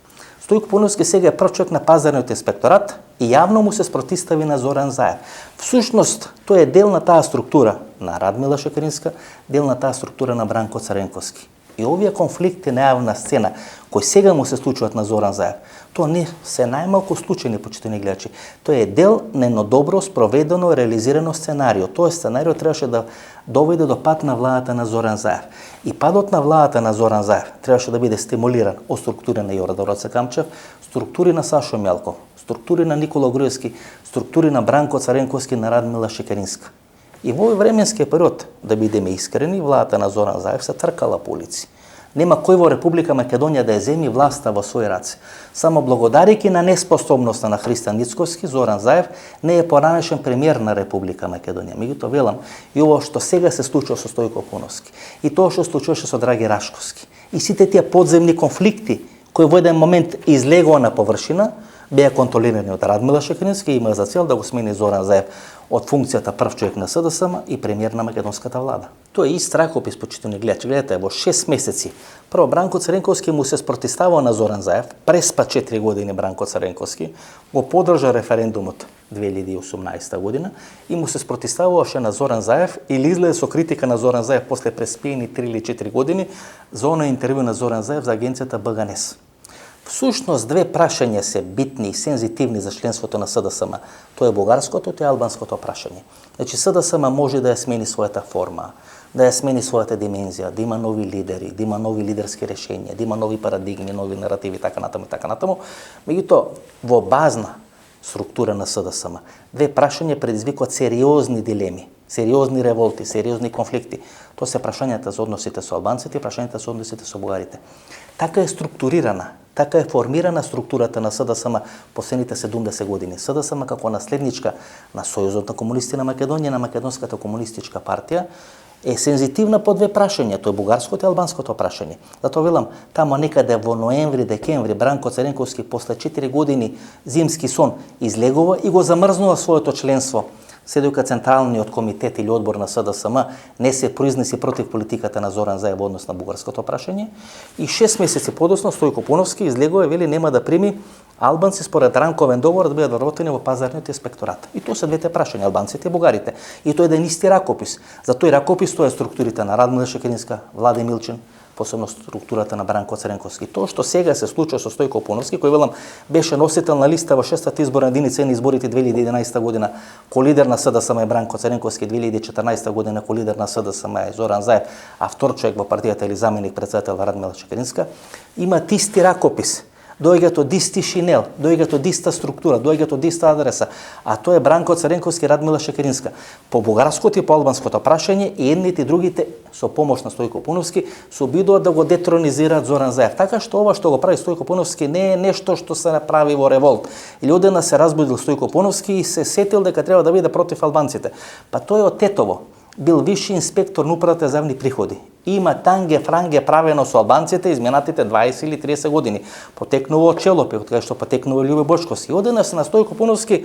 Speaker 1: Стојко Пауновски сега е прв човек на пазарниот инспекторат и јавно му се спротистави на Зоран Заев. Всушност, тој е дел на таа структура на Радмила Шекеринска, дел на таа структура на Бранко Царенковски. И овие конфликти на јавна сцена, кои сега му се случуваат на Зоран Заев, тоа не се најмалку случајни, почитани гледачи. Тоа е дел на едно добро спроведено и реализирано сценарио. Тоа сценарио требаше да доведе до пад на владата на Зоран Заев. И падот на владата на Зоран Заев требаше да биде стимулиран од структури на Јордан Роце Камчев, структури на Сашо Мјалков, структури на Никола Груевски, структури на Бранко Царенковски, на Радмила Шекеринска. И во овој временски период, да бидеме искрени, владата на Зоран Заев се тркала по улици. Нема кој во Република Македонија да ја земи власта во своји раце. Само благодарејќи на неспособноста на Христијан Мицкоски, Зоран Заев не е поранешен премиер на Република Македонија. Меѓутоа велам, и ово што сега се случува со Стојко Пауновски, и тоа што случуваше со Драги Рашковски, и сите тие подземни конфликти кои во еден момент излегоа на површина, беа контролирани од Радмила Шекерински и има за цел да го смени Зоран Заев од функцијата прв човек на СДСМ и премиер на македонската влада. Тоа е и страхопис, почитани гледачи. Гледате, во 6 месеци прво Бранко Царенковски му се спротиставува на Зоран Заев, преспа 4 години Бранко Царенковски, го подржа референдумот 2018 година и му се спротиставуваше на Зоран Заев или излезе со критика на Зоран Заев после преспиени 3 или 4 години за оно интервју на Зоран Заев за агенцијата БГНЕС. Всушност, две прашања се битни и сензитивни за членството на СДСМ. Тоа е бугарското и албанското прашање. Значи, СДСМ може да ја смени својата форма, да ја смени својата димензија, да има нови лидери, да има нови лидерски решенија, да има нови парадигми, нови наративи, така натаму и така натаму. Меѓутоа, во базна структура на СДСМ, две прашања предизвикуваат сериозни дилеми, сериозни револти, сериозни конфликти. Тоа се прашањата за односите со албанците и прашањата за односите со бугарите. Така е структурирана, така е формирана структурата на СДСМ последните 70 години. СДСМ како наследничка на Сојузот на комунисти на Македонија, на Македонската комунистичка партија, е сензитивна по две прашања, тоа е бугарското и албанското прашање. Затоа велам, тамо некаде во ноември, декември, Бранко Царенковски после 4 години зимски сон излегува и го замрзнува своето членство, се дека Централниот комитет или одбор на СДСМ не се произнеси против политиката на Зоран Заев во однос на бугарското прашање. И 6 месеци подоцна Стојко Пауновски излегува и вели нема да прими албанци според ранковен договор да бидат вработени во пазарниот инспекторат. И тоа се двете прашања, албанците и бугарите. И тоа е еден исти ракопис. За тој ракопис тоа е структурите на Радмила Шекеринска, Владе Милчин, посебно структурата на Бранко Царенковски. Тоа што сега се случува со Стојко Пауновски, кој велам беше носител на листа во 6-та изборна единица на изборите 2011 година, ко лидер на СДСМ е Бранко Царенковски, 2014 година ко лидер на СДСМ е Зоран Заев, а втор човек во партијата или заменик председател Радмила Шекеринска, има исти ракопис. Доаѓаат од исти шинел, доаѓаат од иста структура, доаѓаат од иста адреса, а тоа е Бранко Царенковски, Радмила Шекеринска. По бугарското и по албанското прашање, и едните и другите со помош на Стојко Пауновски се обидуваат да го детронизираат Зоран Заев. Така што ова што го прави Стојко Пауновски не е нешто што се направи во револт. Или одена се разбудил Стојко Пауновски и се сетил дека треба да биде против албанците. Па тој од Тетово бил висши инспектор на управата за јавни приходи Има танге франге правено со албанците изминатите 20 или 30 години. Потекнува од Челопи, од кај што потекнува Љубе Бочковски. Одеднаш на Стојко Пуновски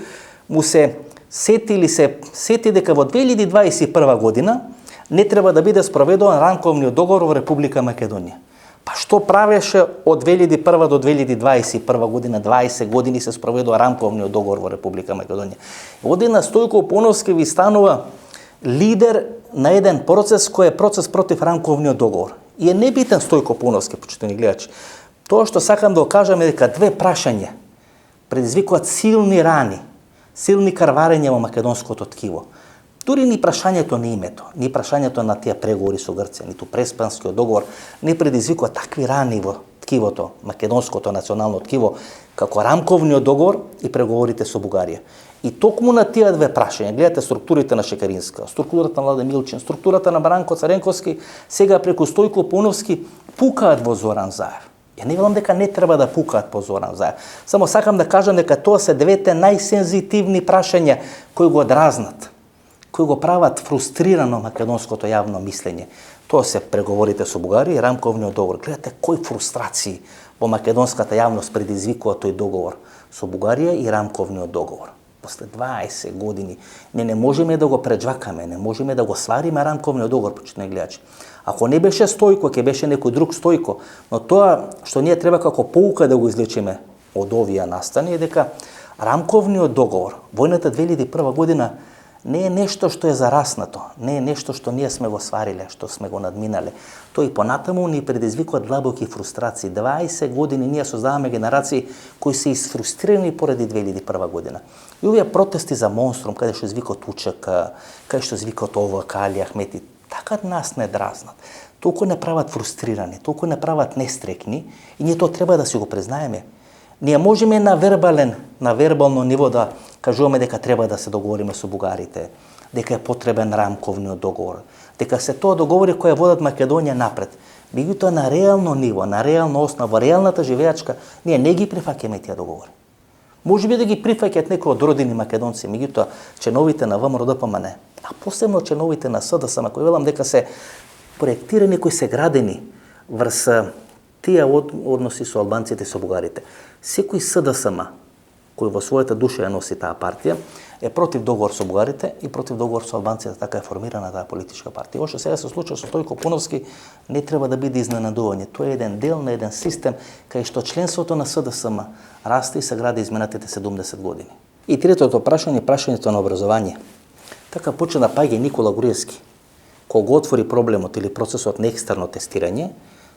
Speaker 1: му се сети дека во 2021 година не треба да биде спроведуван рамковниот договор во Република Македонија. Па што правеше од 2001 до 2021 година, 20 години се спроведува рамковниот договор во Република Македонија. Одеднаш Стојко Пуновски ви станува лидер на еден процес кој е процес против рамковниот договор. И е небитен Стојко Пуновски, почитувани гледачи. Тоа што сакам да окажам е дека две прашања предизвикуваат силни рани, силни карварења во македонското ткиво. Дури ни прашањето на името, ни прашањето на тие преговори со Грција, ниту Преспанскиот договор не предизвикува такви рани во ткивото, македонското национално ткиво, како рамковниот договор и преговорите со Бугарија. И токму на тие две прашања, гледате структурите на Шекеринска, структурата на Владе Милчин, структурата на Бранко Царенковски, сега преку Стојко Пуновски пукаат во Зоран Заев. Ја не велам дека не треба да пукаат по Зоран Заев. Само сакам да кажам дека тоа се двете најсензитивни прашања кои го дразнат, кои го прават фрустрирано македонското јавно мислење. Тоа се преговорите со Бугарија и рамковниот договор. Гледате кои фрустрации во македонската јавност предизвикува тој договор со Бугарија и рамковниот договор. После 20 години не можеме да го преджвакаме, не можеме да го свариме рамковниот договор, почитувани гледачи. Ако не беше Стојко, ќе беше некој друг Стојко, но тоа што ние треба како поука да го извлечеме од овие настани е дека рамковниот договор, војната 2001 година, не е нешто што е зараснато, не е нешто што ние сме го свариле, што сме го надминале. Тој и понатаму ни предизвикува длабоки фрустрации. 20 години ние создаваме генерации кои се исфрустрирани поради 2001 година. И овие протести за Монструм, каде што извикот Учак, каде што извикот ОВК, Али Ахмети, така нас не дразнат. Толку не прават фрустрирани, толку не прават нестрекни и ние тоа треба да си го признаеме. Ние можеме на вербално ниво да кажуваме дека треба да се договориме со бугарите, дека е потребен рамковниот договор, дека се тоа договори кои водат Македонија напред. Меѓутоа на реално ниво, на реална основа, во реалната живеачка, ние не ги прифаќаме тие договори. Може би да ги прифаќаат некои од родени македонци, меѓутоа членовите на ВМРО-ДПМН, а посебно членовите на СДСМ, кои велам дека се проектирани, кои се градени врз тие односи со албанците и со бугарите. Секој СДСМ, кој во својата душа ја носи таа партија, е против договор со бугарите и против договор со албанците, така е формирана таа политичка партија. Ова што сега се случува со Стојко Пуновски не треба да биде изненадување. Тоа е еден дел на еден систем кај што членството на СДСМ расте и се гради изминатите 70 години. И третото прашање, прашањето на образование. Така почна да паѓа Никола Груевски. Кога отвори проблемот или процесот на екстерно тестирање,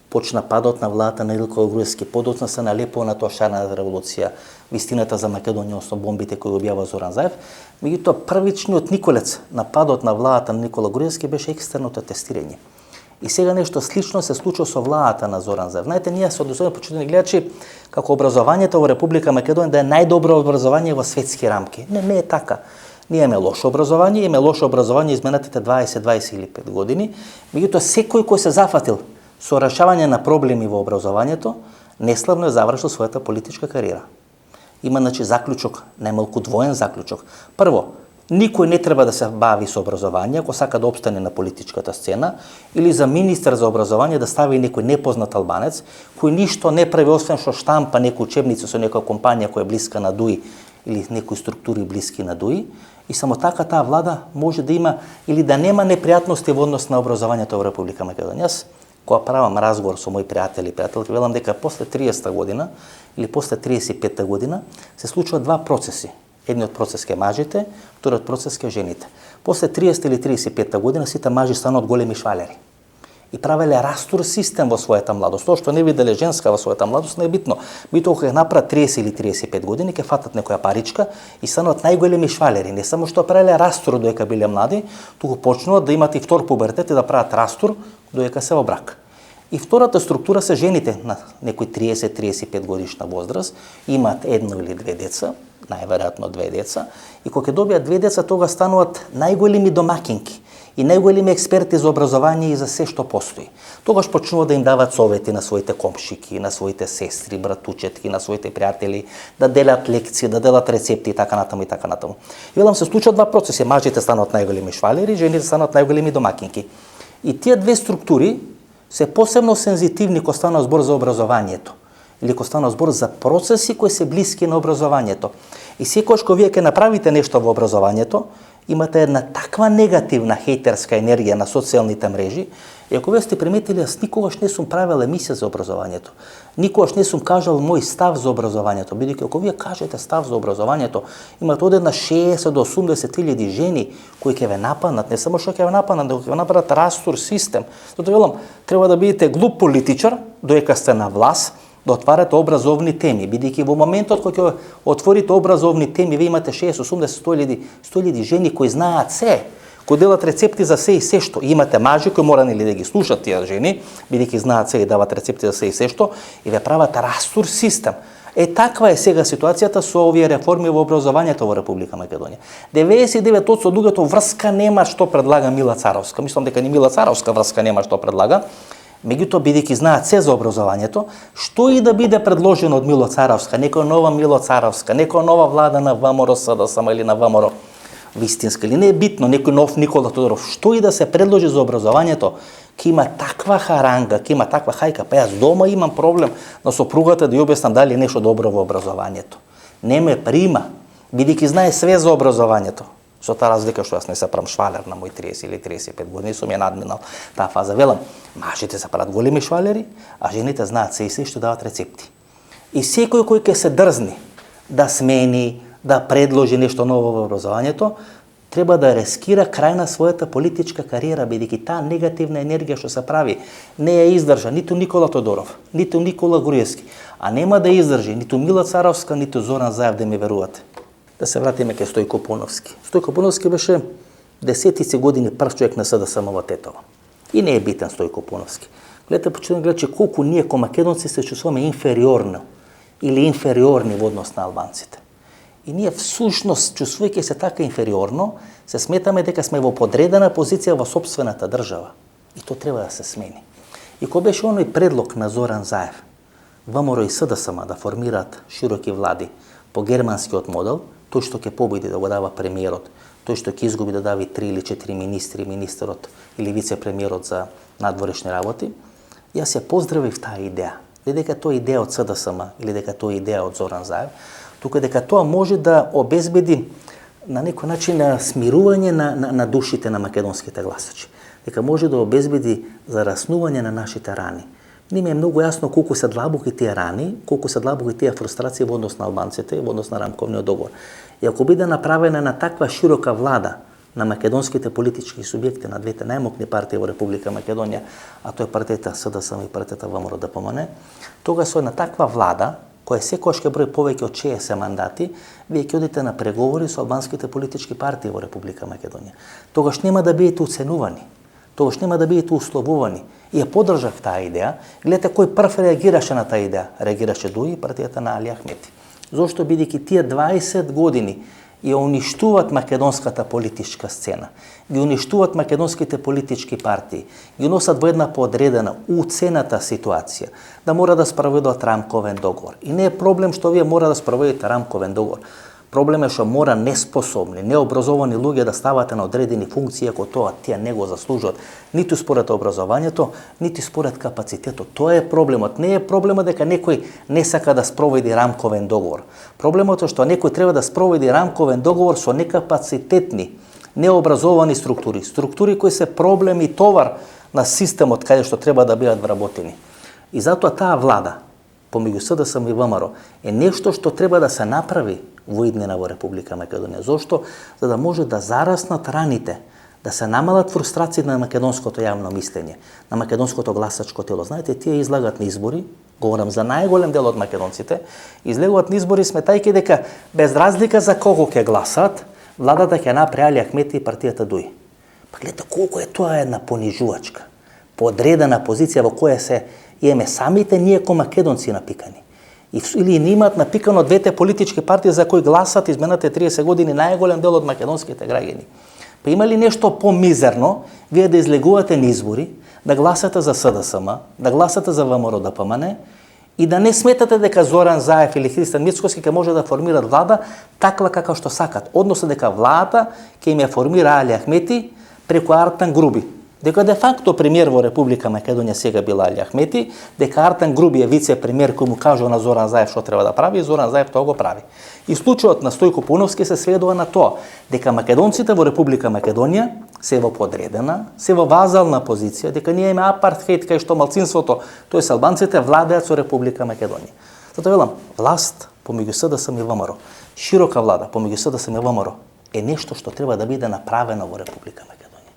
Speaker 1: почна падот на владата на Никола Груевски, подоцна се налепува на тоа шарната револуција, вистината за Македонија, со бомбите кои објава Зоран Заев. Меѓутоа првичниот николец на падот на владата на Никола Груевски беше екстерното тестирање. И сега нешто слично се случува со владата на Зоран Заев. Знаете, ние се однесуваме, почитувани гледачи, како образованието во Република Македонија да е најдобро образование во светски рамки. Не е така. Ние имаме лошо образование, изминатите 20-25 години. Меѓутоа секој кој се зафатил со решавање на проблеми во образованието, неславно е завршил својата политичка кариера. Има, заклучок, најмалку двоен заклучок. Прво, никој не треба да се бави со образование ако сака да опстане на политичката сцена, или за министер за образование да стави некој непознат албанец, кој ништо не прави освен што штампа некој учебници со некоја компанија која е блиска на ДУИ или некои структури блиски на ДУИ, и само така таа влада може да има или да нема непријатности во однос на образованието во Република Македонија. Кога правам разговор со мои пријатели, велам дека после 30-та година или после 35-та година се случуваат два процеси. Едниот процес ке мажите, вториот процес ке жените. После 30 или 35-та година сите мажи станат големи швалери и правеле растур систем во својата младост. Тоа што не виделе женска во својата младост не е битно. Битно кога направат 30 или 35 години ке фатат некоја паричка и станат најголеми швалери. Не само што правеле растур додека биле млади, туку почнуваат да имат и втор пубертет и да прават растур додека се во брак. И втората структура се жените на некои 30-35 годишна возраст, имаат едно или две деца, најверојатно две деца, и кога ќе добијат две деца, тога стануваат најголеми домакинки и најголеми експерти за образование и за се што постои. Тогаш почнуваат да им дават совети на своите комшики, на своите сестри, братучетки, на своите пријатели, да делат лекции, да делат рецепти и така натаму и така натаму. И велам се случуваат два процеси, мажите станат најголеми швалери, жените станат најголеми домакинки. И тие две структури се посебно сензитивни кога стана збор за образованието или кога стана збор за процеси кои се блиски на образованието. И секогаш кога вие ќе направите нешто во образованието, имате една таква негативна хејтерска енергија на социјалните мрежи. И ако вие сте приметили, јас никогаш не сум правил емисија за образованието. Никогаш не сум кажал мој став за образованието. Бидејќи ако вие кажете став за образованието, имате одедна 60 до 80 илјади жени кои ќе ве нападнат, не само што ќе ве нападнат, но ќе ве направат растур систем. Затоа велам, треба да бидете глуп политичар, додека сте на власт, да отварате образовни теми, бидејќи во моментот кога ќе отворите образовни теми, вие имате 60, 80, 100 илјади жени кои знаат се, кои делат рецепти за се и се што. И имате мажи кои мора нели да ги слушат тие жени, бидејќи знаат се и дават рецепти за се и се што, и ве прават растур систем. Таква е сега ситуацијата со овие реформи во образованието во Република Македонија. 99% од луѓето врска нема што предлага Мила Царовска. Мислам дека ни Мила Царовска врска нема што предлага. Меѓутоа, бидејќи знаат се за образованието, што и да биде предложено од Мило Царовска, некоја нова Мило Царовска, некоја нова влада на ВМРО СДСМ или на ВМРО вистинска, или не е битно, некој нов Никола Тодоров, што и да се предложи за образованието, ќе има таква харанга, ќе има таква хајка, па јас дома имам проблем на сопругата да ја објаснам дали е нешто добро во образованието. Не ме прима, бидејќи знае све за образованието. Со таа разлика што јас не се правам швалер на мој 30 или 35 години, сум ја надминал таа фаза. Велам, мажите се прават големи швалери, а жените знаат се и се што дават рецепти. И секој кој ќе се дрзни да смени, да предложи нешто ново во образованието, треба да рискира крај на својата политичка кариера, бидејќи таа негативна енергија што се прави не ја издржа ниту Никола Тодоров, ниту Никола Груевски, а нема да издржи ниту Мила Царовска, ниту Зоран Заев, да ми верувате. Да се вратиме ке Стојко Поновски. Стојко Поновски беше десетици години прв човек на СДСМ во Тетово. И не е битен Стојко Поновски. Гледате, почитам гледа, колку ние ко македонци се чувствуваме инфериорно или инфериорни во однос на албанците. И ние всушност, чувствувајќи се така инфериорно, се сметаме дека сме во подредена позиција во сопствената држава. И то треба да се смени. И кој беше оној предлог на Зоран Заев, ВМРО и СДСМ да формираат широки влади по германскиот модел, тој што ќе победи да го дава премиерот, тој што ќе изгуби да дави 3 или 4 министри, министерот или вице-премиерот за надворешни работи, јас ја поздравив таа идеја. Не дека тоа идеја од СДСМ или дека тоа идеја од Зоран Заев, туку дека тоа може да обезбеди на некој начин смирување на душите на македонските гласачи. Дека може да обезбеди зараснување на нашите рани. Не ми е многу јасно колку се длабоки тие рани, колку се длабоки тие фрустрации во однос на албанците, во однос на рамковниот договор. И ако биде направена на таква широка влада на македонските политички субјекти, на двете најмокни партии во Република Македонија, а тоа е партијата СДСМ и партијата ВМРО ДПМН, тога со една таква влада, која секогаш ќе брои повеќе од 60 мандати, вие ќе одите на преговори со албанските политички партии во Република Македонија. Тогаш нема да бидете уценувани, тогаш нема да бидете условувани. И ја поддржав таа идеја. Гледате кој прв реагираше на таа идеја. Реагираше дуи партијата на Али Ахмети. Зошто? Бидејќи тие 20 години ја уништуваат македонската политичка сцена, ги уништуваат македонските политички партии, ги носат во една подредена, уцената ситуација, да мора да спроведуваат рамковен договор. И не е проблем што вие мора да спроведите рамковен договор. Проблем е што мора неспособни, необразовани луѓе да ставате на одредени функции, ако тоа тие не го заслужуваат, ниту според образованието, ниту според капацитетот. Тоа е проблемот. Не е проблемот дека некој не сака да спроведи рамковен договор. Проблемот е што некој треба да спроведи рамковен договор со некапацитетни, необразовани структури. Структури кои се проблем и товар на системот каде што треба да бидат вработени. И затоа таа влада, помеѓу СДСМ и ВМРО, е нешто што треба да се направи во иднина во Република Македонија. Зошто? За да може да зараснат раните, да се намалат фрустрациите на македонското јавно мислење, на македонското гласачко тело. Знаете, тие излагат на избори, говорам за најголем дел од македонците, излегуваат на избори сметајќи дека без разлика за кого ќе гласат, владата ќе направи Али Ахмети и партијата ДУИ. Па гледате колку е тоа една понижувачка, подредена позиција во која се имаме самите ние ко македонци напикани. Или не имаат напикано двете политички партии за кои гласат изменате 30 години најголем дел од македонските граѓани. Па има ли нешто помизерно вие да излегувате на избори, да гласате за СДСМ, да гласате за ВМРО ДПМН и да не сметате дека Зоран Заев или Христијан Мицкоски ќе може да формират влада таква како што сакат, односно дека владата ќе им ја формира Али Ахмети преку Артан Груби. дека де факто премиер во Република Македонија сега бил Али Ахмети, дека Артан Груби е вице-премиер кој му кажува на Зоран Заев што треба да прави, и Зоран Заев тоа го прави. И случајот на Стојко Пауновски се сведува на тоа, дека македонците во Република Македонија се во подредена, се во вазална позиција, дека ние имаме апартхеид кај што малцинството, тоест албанците владеат со Република Македонија. Затоа велам, власт помеѓу СДСМ и ВМРО, широка влада помеѓу СДСМ и ВМРО е нешто што треба да биде направено во Република Македонија.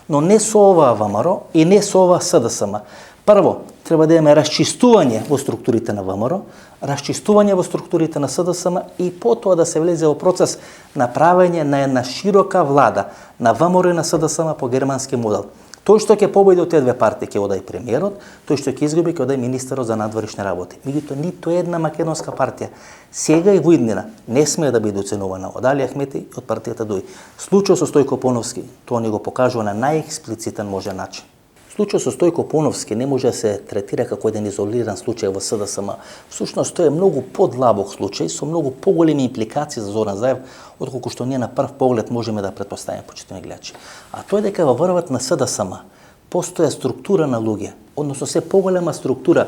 Speaker 1: Но не со ова ВМРО и не со ова СДСМ. Прво, треба да имаме расчистување во структурите на ВМРО, расчистување во структурите на СДСМ и потоа да се влезе во процес на правење на една широка влада на ВМРО и на СДСМ по германски модел. Тој што ќе победи од тие две партии ќе одај премиерот, тој што ќе изгуби ќе одај министерот за надворешни работи. Меѓутоа ниту една македонска партија сега и во иднина не смее да биде оценувана од Али Ахмети и од партијата ДУИ. Случајот со Стојко Пауновски тоа ни го покажува на најексплицитен можен начин. Случајот со Стојко Пауновски не може да се третира како еден изолиран случај во СДСМ. Всушност тој е многу подлабок случај со многу поголеми импликации за Зоран Заев, отколку што ние на прв поглед можеме да претпоставиме, почитувани гледачи. А тоа е дека во врвот на СДСМ постоја структура на луѓе, односно се поголема структура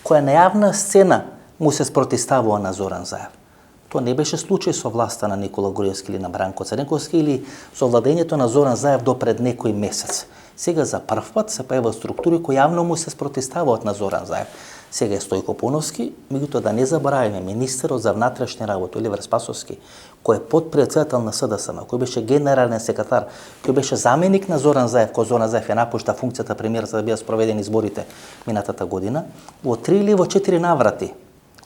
Speaker 1: која на јавна сцена му се спротивставува на Зоран Заев. Тоа не беше случај со власта на Никола Груевски или на Бранко Цренковски или со владењето на Зоран Заев до пред некој месец. Сега за прв пат се појавува структури кои јавно му се спротивставуваат на Зоран Заев. Сега е Стојко Пауновски, меѓутоа да не забораваме министерот за внатрешни работи Оливер Спасовски, кој е подпредседател на СДСМ, кој беше генерален секретар, кој беше заменик на Зоран Заев, кој Зоран Заев ја напушта функцијата премиер за да бидат спроведени изборите минатата година, во 3 или во 4 наврати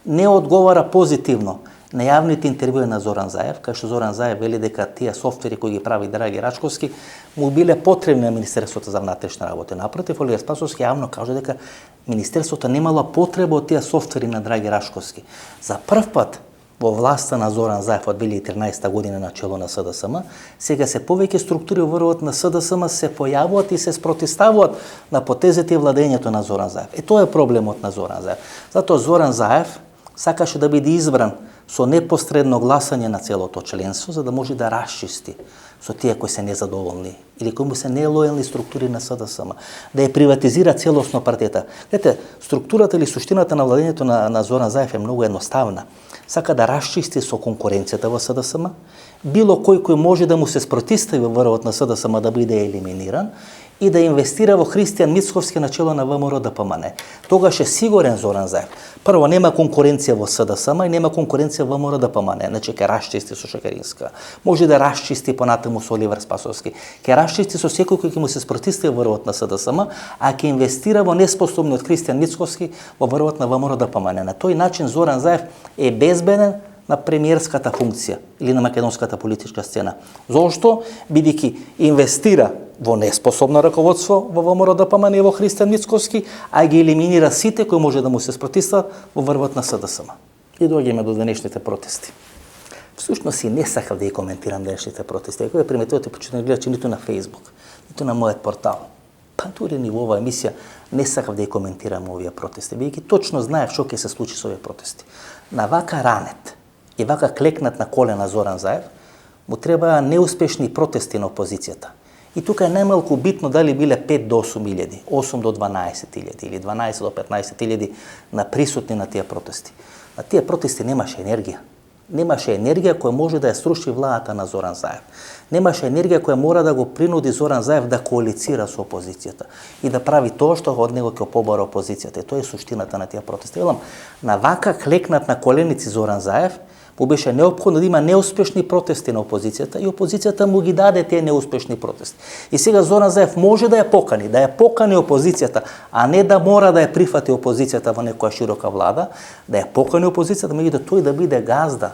Speaker 1: не одговара позитивно на јавните интервјуи на Зоран Заев, кај што Зоран Заев вели дека тие софтвери кои ги прави Драги Рачковски му биле потребни на Министерството за внатрешни работи. Напротив, Оливер Спасовски јавно кажа дека Министерството немало потреба од тие софтвери на Драги Рачковски. За прв пат во власта на Зоран Заев од 2013 година на чело на СДСМ, сега се повеќе структури во врвот на СДСМ се појавуваат и се спротивставуваат на потезите и владењето на Зоран Заев. Тоа е проблемот на Зоран Заев. Затоа Зоран Заев сакаше да биде избран со непосредно гласање на целото членство, за да може да расчисти со тие кои се незадоволни или кои му се нелојални структури на СДСМ, да ја приватизира целосно партијата. Гледате, структурата или суштината на владењето на Зоран Заев е многу едноставна. Сака да расчисти со конкуренцијата во СДСМ, било кој може да му се спротивстави во врвот на СДСМ да биде елиминиран и да инвестира во Христијан Мицковски на чело на ВМРО ДПМН. Тогаш е сигурен Зоран Заев. Прво, нема конкуренција во СДСМ и нема конкуренција во ВМРО ДПМН. Значи, ке расчисти со Шекеринска. Може да расчисти понатаму со Оливер Спасовски. Ке расчисти со секој кој ќе му се спротивстави во врвот на СДСМ, а ке инвестира во неспособниот Христијан Мицковски во врвот на ВМРО ДПМН. На тој начин Зоран Заев е безбеден на премиерската функција или на македонската политичка сцена. Зошто? Бидејќи инвестира во неспособно раководство во ВМРО ДПМН и во Христијан Мицковски, а ги елиминира сите кои може да му се спротивстават во врвот на СДСМ. И доаѓаме до денешните протести. Всушност и не сакав да ги коментирам денешните протести. Ако ја приметувате, почитувани гледачи, ниту на Facebook, ниту на мојот портал. Па дури ни во оваа емисија не сакав да ги коментирам овие протести, бидејќи точно знаев што ќе се случи со овие протести. На вака ранет и вака клекнат на колена Зоран Заев, му требаа неуспешни протести на опозицијата. И тука е најмалку битно дали биле 5 до 8 илјади, 8 до 12 илјади или 12 до 15 илјади на присутни на тие протести. На тие протести немаше енергија. Немаше енергија која може да ја сруши владата на Зоран Заев. Немаше енергија која мора да го принуди Зоран Заев да коалицира со опозицијата и да прави тоа што од него ќе побара опозицијата. И тоа е суштината на тие протести. Велам, на вака клекнат на коленици Зоран Заев, му беше неопходно да има неуспешни протести на опозицијата и опозицијата му ги даде тие неуспешни протести. И сега Зоран Заев може да ја покани опозицијата, а не да мора да ја прифати опозицијата во некоја широка влада, да ја покани опозицијата, меѓутоа тој да биде газда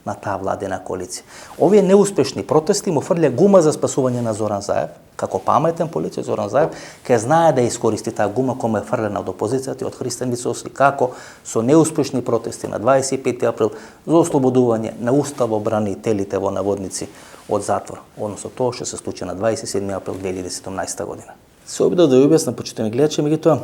Speaker 1: на таа владина коалиција. Овие неуспешни протести му фрлја гума за спасување на Зоран Заев. Како паметен политик Зоран Заев ќе знае да искористи таа гума која му е фрлена од опозицијата и од Христијан Мицковски, како со неуспешни протести на 25 април за ослободување на уставобранителите во наводници од затвор, односно тоа што се случи на 27 април 2017 година. Се обидов да ја објаснам, почитувани гледачи, меѓутоа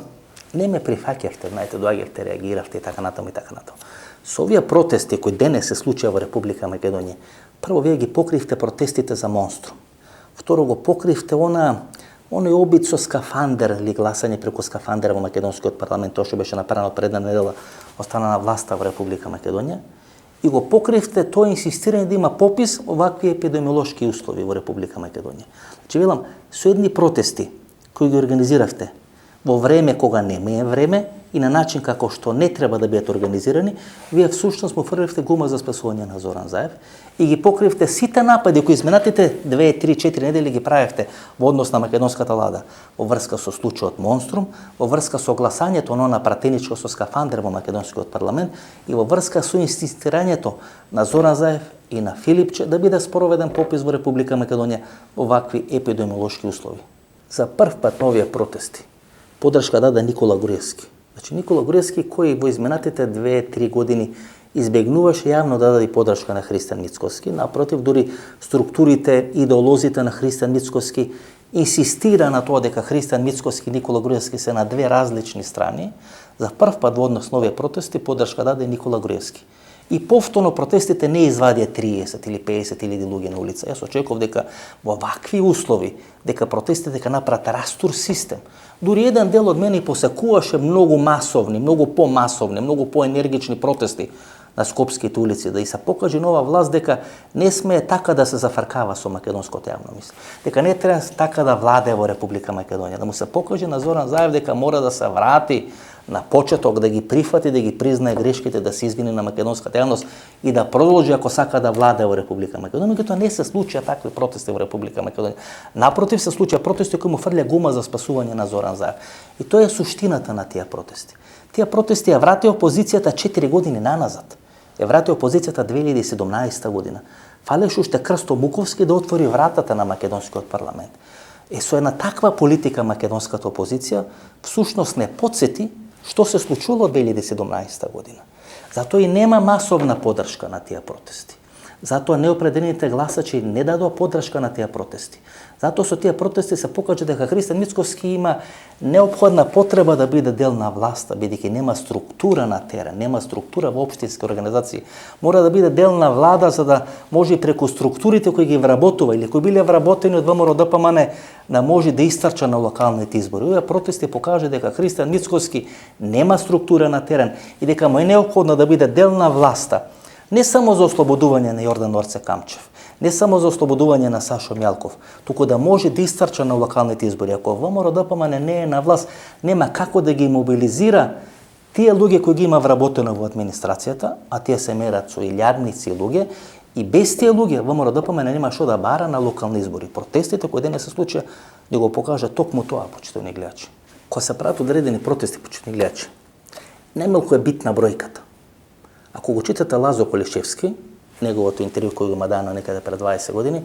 Speaker 1: не ме прифаќавте, знаете, доаѓавте, реагиравте и така натаму и така натаму. Со овие протести кои денес се случија во Република Македонија, прво вие ги покривте протестите за Монструм. Второ го покривте оној обид со скафандер или гласање преку скафандер во македонскиот парламент, тоа што беше направено пред една недела од страна на власта во Република Македонија, и го покривте тоа инсистирање да има попис овакви епидемиолошки услови во Република Македонија. Значи, велам, со едни протести кои ги организиравте во време кога нема време и на начин како што не треба да бидат организирани, вие всушност му фрлевте гума за спасување на Зоран Заев и ги покривте сите напади кои изминатите 2, 3, 4 недели ги правевте во однос на македонската влада, во врска со случајот Монструм, во врска со гласањето на пратеничко со скафандер во македонскиот парламент и во врска со инсистирањето на Зоран Заев и на Филипче да биде спроведен попис во Република Македонија во вакви епидемиолошки услови. За прв пат на овие протести поддршка даде Никола Груевски. Значи, Никола Груевски, кој во изминатите 2-3 години избегнуваше јавно да даде поддршка на Христијан Мицкоски, напротив, дури структурите, идеолозите на Христијан Мицкоски инсистира на тоа дека Христијан Мицкоски и Никола Груевски се на две различни страни. За прв пат во однос на овие протести поддршка даде Никола Груевски. И повторно протестите не извадија 30 или 50 или луѓе на улица. Јас очекував дека во вакви услови, дека протестите дека направат растур систем. Дури еден дел од мене посекуваше многу масовни, многу помасовни, многу поенергични протести на скопските улици, да и се покаже нова власт дека не смее така да се зафркава со македонското јавно мислење. Дека не треба така да владее во Република Македонија, да му се покаже на Зоран Заев дека мора да се врати на почеток, да ги прифати, да ги признае грешките, да се извини на македонската јавност и да продолжи ако сака да владее во Република Македонија. Меѓутоа не се случија такви протести во Република Македонија. Напротив, се случија протести кои му фрлја гума за спасување на Зоран Заев. И тоа е суштината на тие протести. Тие протести ја врати опозицијата 4 години наназад. Ја врати опозицијата 2017 година. Фалеше уште Крсто Муковски да отвори вратата на македонскиот парламент. Со една таква политика македонската опозиција всушност не потсети што се случило 2017 година. Затоа и нема масовна поддршка на тие протести. Затоа неопределените гласачи не дадоа поддршка на тие протести. Затоа со тие протести се покажа дека Христијан Мицкоски има неопходна потреба да биде дел на власта, бидејќи нема структура на терен, нема структура во општински организации. Мора да биде дел на влада за да може преку структурите кои ги вработува или кои биле вработени од ВМРО ДПМН да може да истрча на локалните избори. Овие протести покажа дека Христијан Мицкоски нема структура на терен и дека му е неопходно да биде дел на власта. Не само за ослободување на Јордан Орце Камчев, не само за ослободување на Сашо Мјалков, туку да може да истрча на локалните избори. Ако ВМРО ДПМН не е на власт, нема како да ги мобилизира тие луѓе кои ги има вработено во администрацијата, а тие се мерат со илјадници луѓе, и без тие луѓе ВМРО ДПМН нема што да бара на локални избори. Протестите кои денес се случија да го покажа токму тоа, почитувани гледачи. Кога се прават одредени протести, почитувани гледачи, најмалку е битна бројката. Ако го читате Лазо Колешевски, неговото интервју кој го има дано некаде пред 20 години,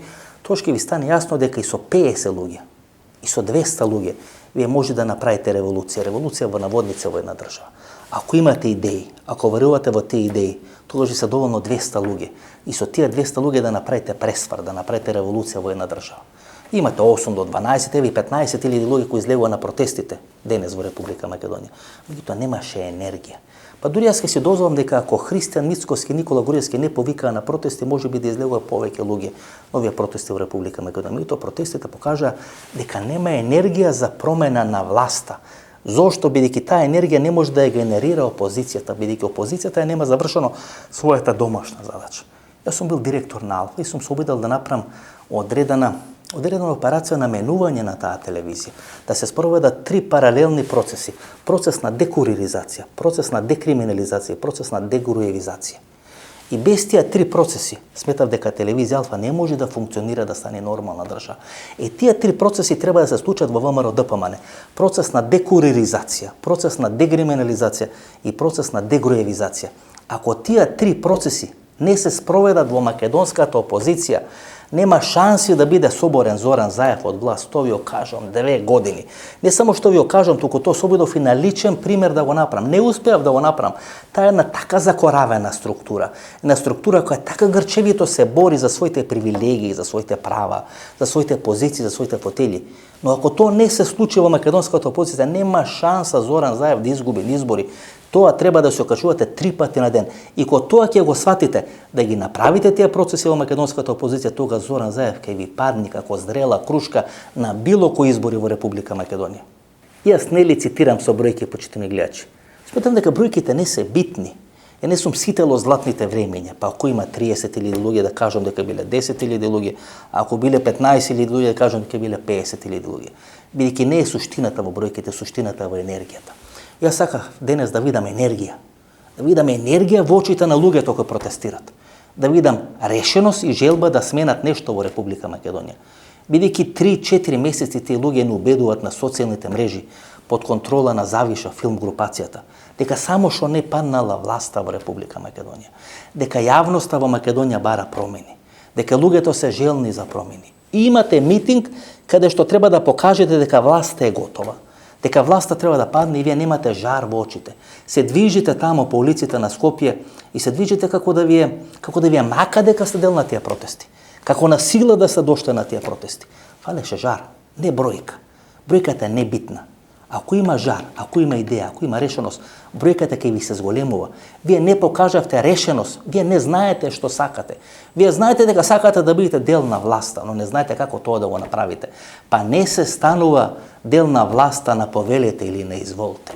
Speaker 1: тоа ќе ви стане јасно дека и со 50 луѓе, и со 200 луѓе, вие може да направите револуција. Револуција во наводница во една држава. Ако имате идеи, ако верувате во тие идеи, тогаш се доволно 200 луѓе. И со тие 200 луѓе да направите пресвар, да направите револуција во една држава. Имате 8 до 12 или 15 или луѓе кои излегува на протестите денес во Република Македонија. Меѓутоа немаше енергија. Па дури јас ќе си дозволам дека ако Христијан Мицкоски и Никола Груевски не повикаа на протести, може би да излегува повеќе луѓе на овие протести во Република Македонија. Меѓутоа протестите покажаа дека нема енергија за промена на власта. Зошто? Бидејќи таа енергија не може да ја генерира опозицијата, бидејќи опозицијата нема завршено својата домашна задача. Јас сум бил директор на Алфа и сум се обидел да направам одредена операција на менување на таа телевизија, да се спроведат 3 паралелни процеси: процес на декуриризација, процес на декриминализација и процес на дегруевизација. И без тие 3 процеси, сметав дека телевизија Алфа не може да функционира, да стане нормална држава. Тие 3 процеси треба да се случат во ВМРО ДПМН. Процес на декуриризација, процес на декриминализација и процес на дегруевизација. Ако тие 3 процеси не се спроведат во македонската опозиција, нема шанси да биде соборен Зоран Заев од власт. Тоа ви го кажам 2 години. Не само што ви го кажам, туку тоа се обидов и на личен пример да го направам. Не успеав да го направам. Таа е една така закоравена структура. Една структура која така грчевито се бори за своите привилегии, за своите права, за своите позиции, за своите фотели. Но ако тоа не се случи во македонската опозиција, нема шанса Зоран Заев да изгуби избори. Тоа треба да се окажувате 3 пати на ден. И кога тоа ќе го сватите, да ги направите тие процеси во македонската опозиција, тога Зоран Заев ќе ви падне како зрела крушка на било кои избори во Република Македонија. Јас не ли цитирам со бројки, почитани гледачи. Сметам дека бројките не се битни. Ја не сум ситело златните времења, па ако има 30.000 луѓе да кажам дека биле 10.000 луѓе, ако биле 15.000 луѓе да кажам дека биле 50.000 луѓе. Бидејќи не е суштината во бројките, суштината во енергијата. Јас сакав денес да видам енергија. Да видам енергија во очите на луѓето кои протестират. Да видам решеност и желба да сменат нешто во Република Македонија. Бидејќи 3-4 месеци тие луѓе не убедуваат на социјалните мрежи под контрола на Завиша филм групацијата, дека само што не паднала власта во Република Македонија, дека јавноста во Македонија бара промени, дека луѓето се желни за промени. И имате митинг каде што треба да покажете дека власта е готова, дека власта треба да падне и вие немате жар во очите. Се движите тамо по улиците на Скопје и се движите како да вие мака дека сте дел на тие протести. Како на сила да се доште на тие протести. Фалеше жар, не бројка. Бројката е небитна. Ако има жар, ако има идеја, ако има решеност, бројката ќе ви се зголемува. Вие не покажавте решеност, вие не знаете што сакате. Вие знаете дека сакате да бидете дел на власта, но не знаете како тоа да го направите. Па не се станува дел на власта на повелете или на изволите.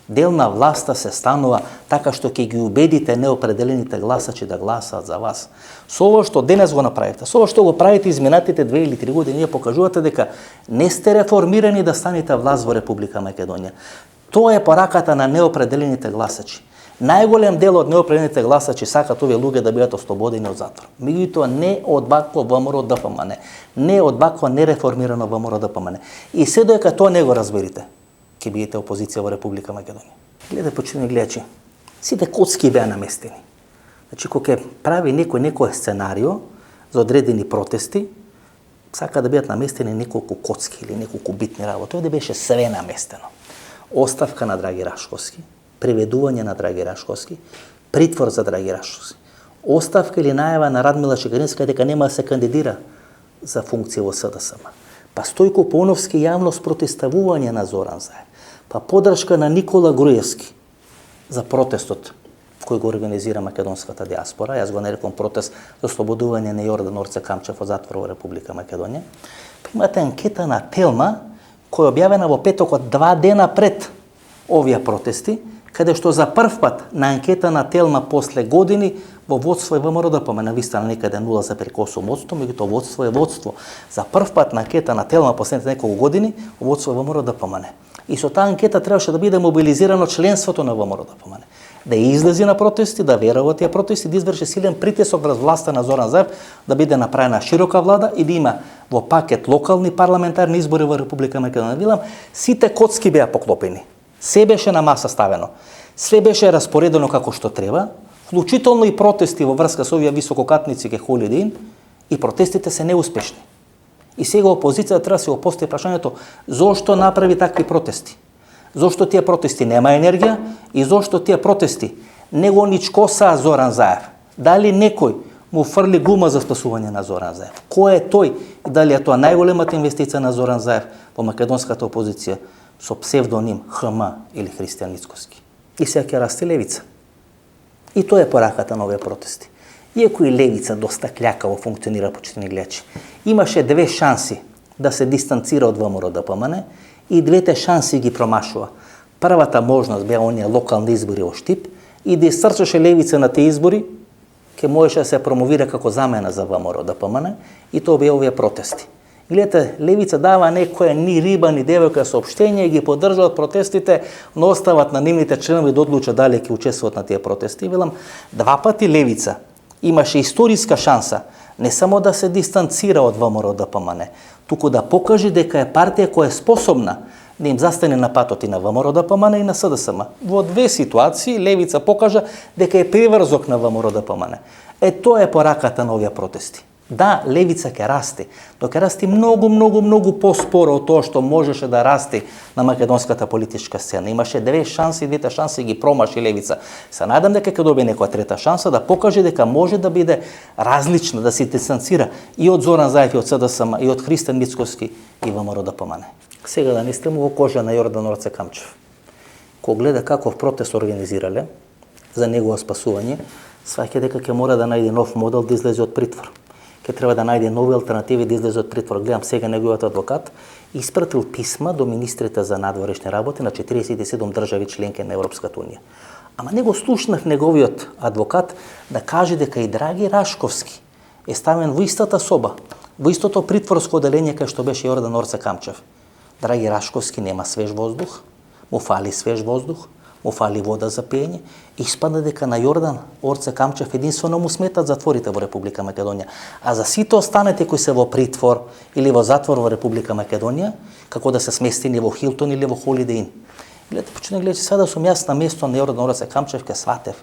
Speaker 1: Дел на власта се станува така што ќе ги убедите неопределените гласачи да гласаат за вас. Со ова што денес го направите, со ова што го правите изминатите 2 или 3 години, вие покажувате дека не сте реформирани да станете власт во Република Македонија. Тоа е пораката на неопределените гласачи. Најголем дел од неопределените гласачи сакаат овие луѓе да бидат ослободени од затвор. Меѓутоа не од вакво ВМРО ДПМН, не од вакво нереформирано ВМРО ДПМН. И се додека тоа не го разберите, ќе бидете опозиција во Република Македонија. Гледате, почитани гледачи, сите коцки беа наместени. Значи, кога ќе прави некој сценарио за одредени протести, сака да бидат наместени неколку коцки или неколку битни работи. Овде беше све наместено. Оставка на Драги Рашковски, приведување на Драги Рашковски, притвор за Драги Рашковски, оставка или најава на Радмила Чеканинска дека нема да се кандидира за функција во СДСМ. Па Стојко Поновски јавно спротивставување на Зоран Заев. Па подршка на Никола Груевски за протестот кој го организира македонската диаспора. Јас го нарекувам протест за ослободување на Јордан Орце Камчев од затвор во Република Македонија. Па имате анкета на Телма која е објавена во петокот 2 дена пред овие протести, каде што за прв пат на анкета на Телма после години во водство е ВМРО ДПМН вистина некаде 0,8%, меѓутоа водство е водство. За прв пат на анкета на Телма последните неколку години во водство е ВМРО ДПМН. И со таа анкета требаше да биде мобилизирано членството на ВМРО ДПМН. Да излези на протести, да верува тие протести, да изврши силен притисок врз власта на Зоран Заев, да биде направена широка влада и да има во пакет локални парламентарни избори во Република Македонија. Вилам, сите коцки беа поклопени. Се беше на маса ставено. Све беше распоредено како што треба, вклучително и протести во врска со овие висококатници ке Holiday Inn, и протестите се неуспешни. И сега опозицијата треба да се го постави прашањето зошто направи такви протести? Зошто тие протести нема енергија и зошто тие протести не го ничкосаа Зоран Заев? Дали некој му фрли гума за спасување на Зоран Заев? Кој е тој и дали е тоа најголемата инвестиција на Зоран Заев во македонската опозиција со псевдоним ХМ или Христијан Мицкоски? И сега ќе расте левица. И тоа е пораката на овие протести. Иако и левица доста кљакаво функционира, почитани гледачи, имаше 2 шанси да се дистанцира од ВМРО ДПМН и 2 шанси ги промашува. Првата можност беа оние локални избори во Штип и да истрчаше левица на тие избори, ќе можеше да се промовира како замена за ВМРО ДПМН и тоа беа овие протести. Гледате, левица дава некоја ни риба, ни девојка соопштенија и ги поддржуваат протестите, но остават на нивните членови да одлучат дали ќе учествуваат на тие протести. Велам, 2 пати левица имаше историска шанса не само да се дистанцира од ВМРО ДПМН, туку да покаже дека е партија која е способна да им застане на патот и на ВМРО ДПМН и на СДСМ. Во 2 ситуации левица покажа дека е приврзок на ВМРО ДПМН. Тоа е пораката на овие протести. Да, левица ќе расти, но ќе расти многу поспоро од тоа што можеше да расти на македонската политичка сцена. Имаше 2 шанси, 2 шанси ги промаши левица. Се надам дека ќе добие некоја 3-та шанса да покаже дека може да биде различна, да се дистанцира и од Зоран Заев и од СДСМ и од Христијан Мицкоски и ВМРО ДПМН. Сега да не стрему во кожа на Јордан Орце Камчев, кога гледа каков протест организирале за негово спасување, сваќа дека ќе мора да најде нов модел да излезе од притвор. Ќе треба да најде нови алтернативи да излезе од притвор. Гледам сега неговиот адвокат испратил писма до министрите за надворешни работи на 47 држави членки на Европската унија. Ама него слушнав неговиот адвокат да каже дека и Драги Рашковски е ставен во истата соба, во истото притворско оделение кај што беше Јордан Орце Камчев. Драги Рашковски нема свеж воздух, му фали свеж воздух, му фали вода за пиење, испадна дека на Јордан Орце Камчев единствено му сметат затворите во Република Македонија, а за сите останати кои се во притвор или во затвор во Република Македонија, како да се сместени во Хилтон или во Холидей Ин. Гледате, почне гледате, сега сум јас на место на Јордан Орце Камчев, ке сватев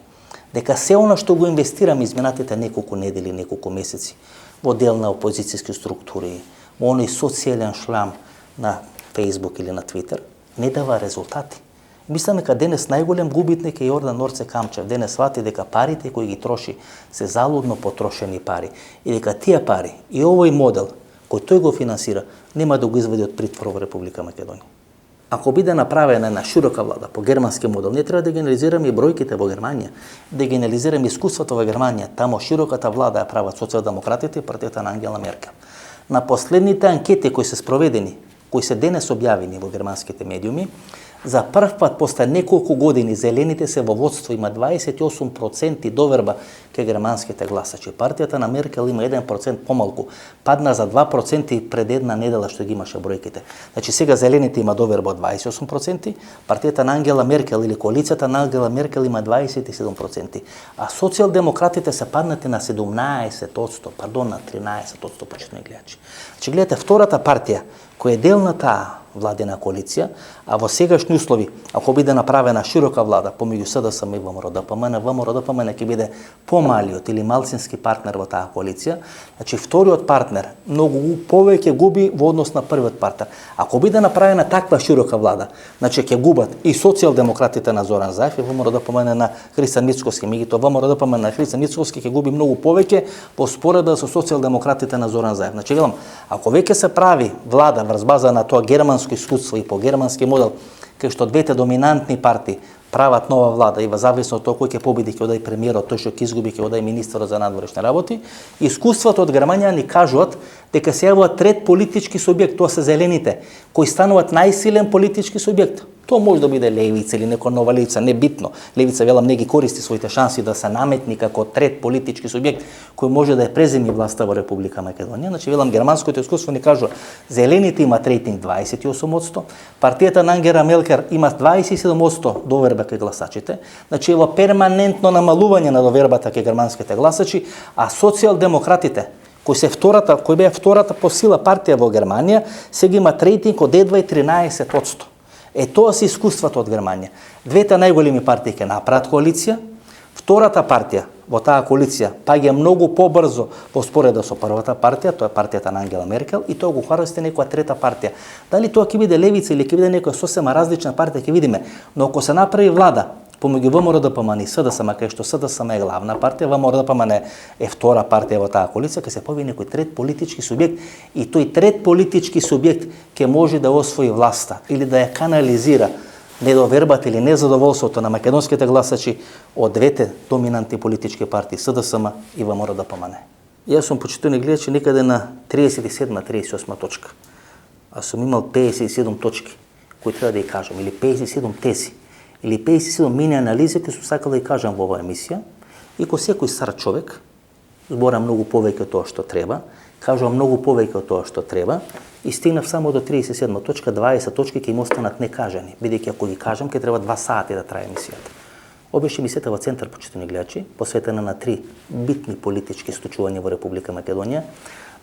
Speaker 1: дека се она што го инвестирам изминатите неколку недели, неколку месеци во дел на опозицијски структури, во оној социјален шлам на Facebook или на Twitter, не дава резултати. Мислам дека денес најголем губитник е Јордан Орце Камчев. Денес свати дека парите кои ги троши се залудно потрошени пари и дека тие пари и овој модел кој тој го финансира нема да го извади од притвор во Република Македонија. Ако биде направена една широка влада по германски модел, не треба да ги анализираме и бројките во Германија, да ги анализираме искуството во Германија. Тамо широката влада ја прават социјалдемократите и партијата на Ангела Меркел. На последните анкети кои се спроведени, кои се денес објавени во германските медиуми, за прв пат после неколку години зелените се во водство, има 28% доверба кај германските гласачи. Партијата на Меркел има 1% помалку, падна за 2% пред една недела што ги имаше бројките. Значи сега зелените има доверба од 28%, партијата на Ангела Меркел или коалицијата на Ангела Меркел има 27%, а социјалдемократите се паднати на 17%, пардон, на 13%, почетни гледачи. Значи гледате, втората партија која е дел на таа владина коалиција, а во сегашни услови, ако биде направена широка влада помеѓу СДСМ и ВМРО-ДПМН, ВМРО-ДПМН ќе биде помалиот или малцински партнер во таа коалиција, значи вториот партнер многу повеќе губи во однос на првиот партнер. Ако биде направена таква широка влада, значи ќе губат и социјалдемократите на Зоран Заев и ВМРО-ДПМН на Христијан Мицкоски, меѓутоа ВМРО-ДПМН на Христијан Мицкоски ќе губи многу повеќе во споредба со социјалдемократите на Зоран Заев. Значи велам, ако веќе се прави влада врз база на тоа германско искуство и по германски модел, кај што двете доминантни партии прават нова влада и во зависно од тоа кој ќе победи, ќе одај премиерот, тој што ќе изгуби, ќе одај министерот за надворешни работи, искуството од Германија ни кажуваат дека се јавува трет политички субјект, тоа се зелените, кои стануваат најсилен политички субјект. Тоа може да биде левица или некоја нова левица, не битно. Левица, велам, не ги користи своите шанси да се наметни како трет политички субјект кој може да ја преземи власта во Република Македонија. Значи, велам, германското искуство ни кажува, зелените имаат рейтинг 28%, партијата на Ангела Меркел има 27% доверба кај гласачите, значи ево перманентно намалување на довербата кај германските гласачи, а социјалдемократите кој беа втората по сила партија во Германија, сега имаат рейтинг од едва 13%. Тоа се искуството од Германија. Двете најголеми партии ќе направат коалиција, втората партија во таа коалиција паѓа многу побрзо во споредба со првата партија, тоа е партијата на Ангела Меркел, и тоа го користи некоја трета партија. Дали тоа ќе биде левица или ќе биде некоја сосема различна партија, ќе видиме, но ако се направи влада помеѓу ВМРО-ДПМН и СДСМ, кај што СДСМ е главна партија, ВМРО-ДПМН е втора партија во таа коалиција, ќе се појави некој трет политички субјект и тој трет политички субјект ќе може да освои власта или да ја канализира недовербата или незадоволството на македонските гласачи од двете доминантни политички партии СДСМ и ВМРО-ДПМН. Јас сум, почитувани гледачи, некаде на 37-38 точка. А сум имал 57 точки кои треба да ја кажам, или 57 тези, или 57 мини анализи кои сум сакал да ја кажам во оваа емисија, и кој секој стар човек збора многу повеќе од тоа што треба, кажува многу повеќе од тоа што треба, и стигнав само до 37 точка, 20 точки ќе им останат некажани, бидејќи ако ги кажам ќе треба 2 сати да трае емисијата. Обеше емисијата во Центар, почитувани гледачи, посветена на 3 битни политички случувања во Република Македонија.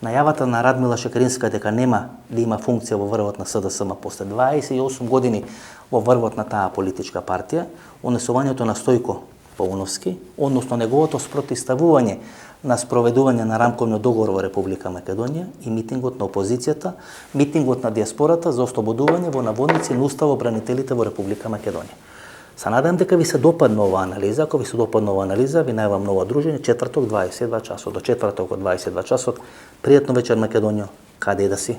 Speaker 1: Најавата на Радмила Шекеринска дека нема да има функција во врвот на СДСМ после 28 години во врвот на таа политичка партија, унесувањето на Стојко Пауновски, односно неговото спротивставување на спроведување на рамковниот договор во Република Македонија и митингот на опозицијата, митингот на диаспората за ослободување во наводници на уставобранителите во Република Македонија. Се надам дека ви се допадна оваа анализа. Ако ви се допадна оваа анализа, ви најавам ново дружење четврток 22 часот. До четврток од 22 часот. Пријатно вечер, Македонија, каде и да си.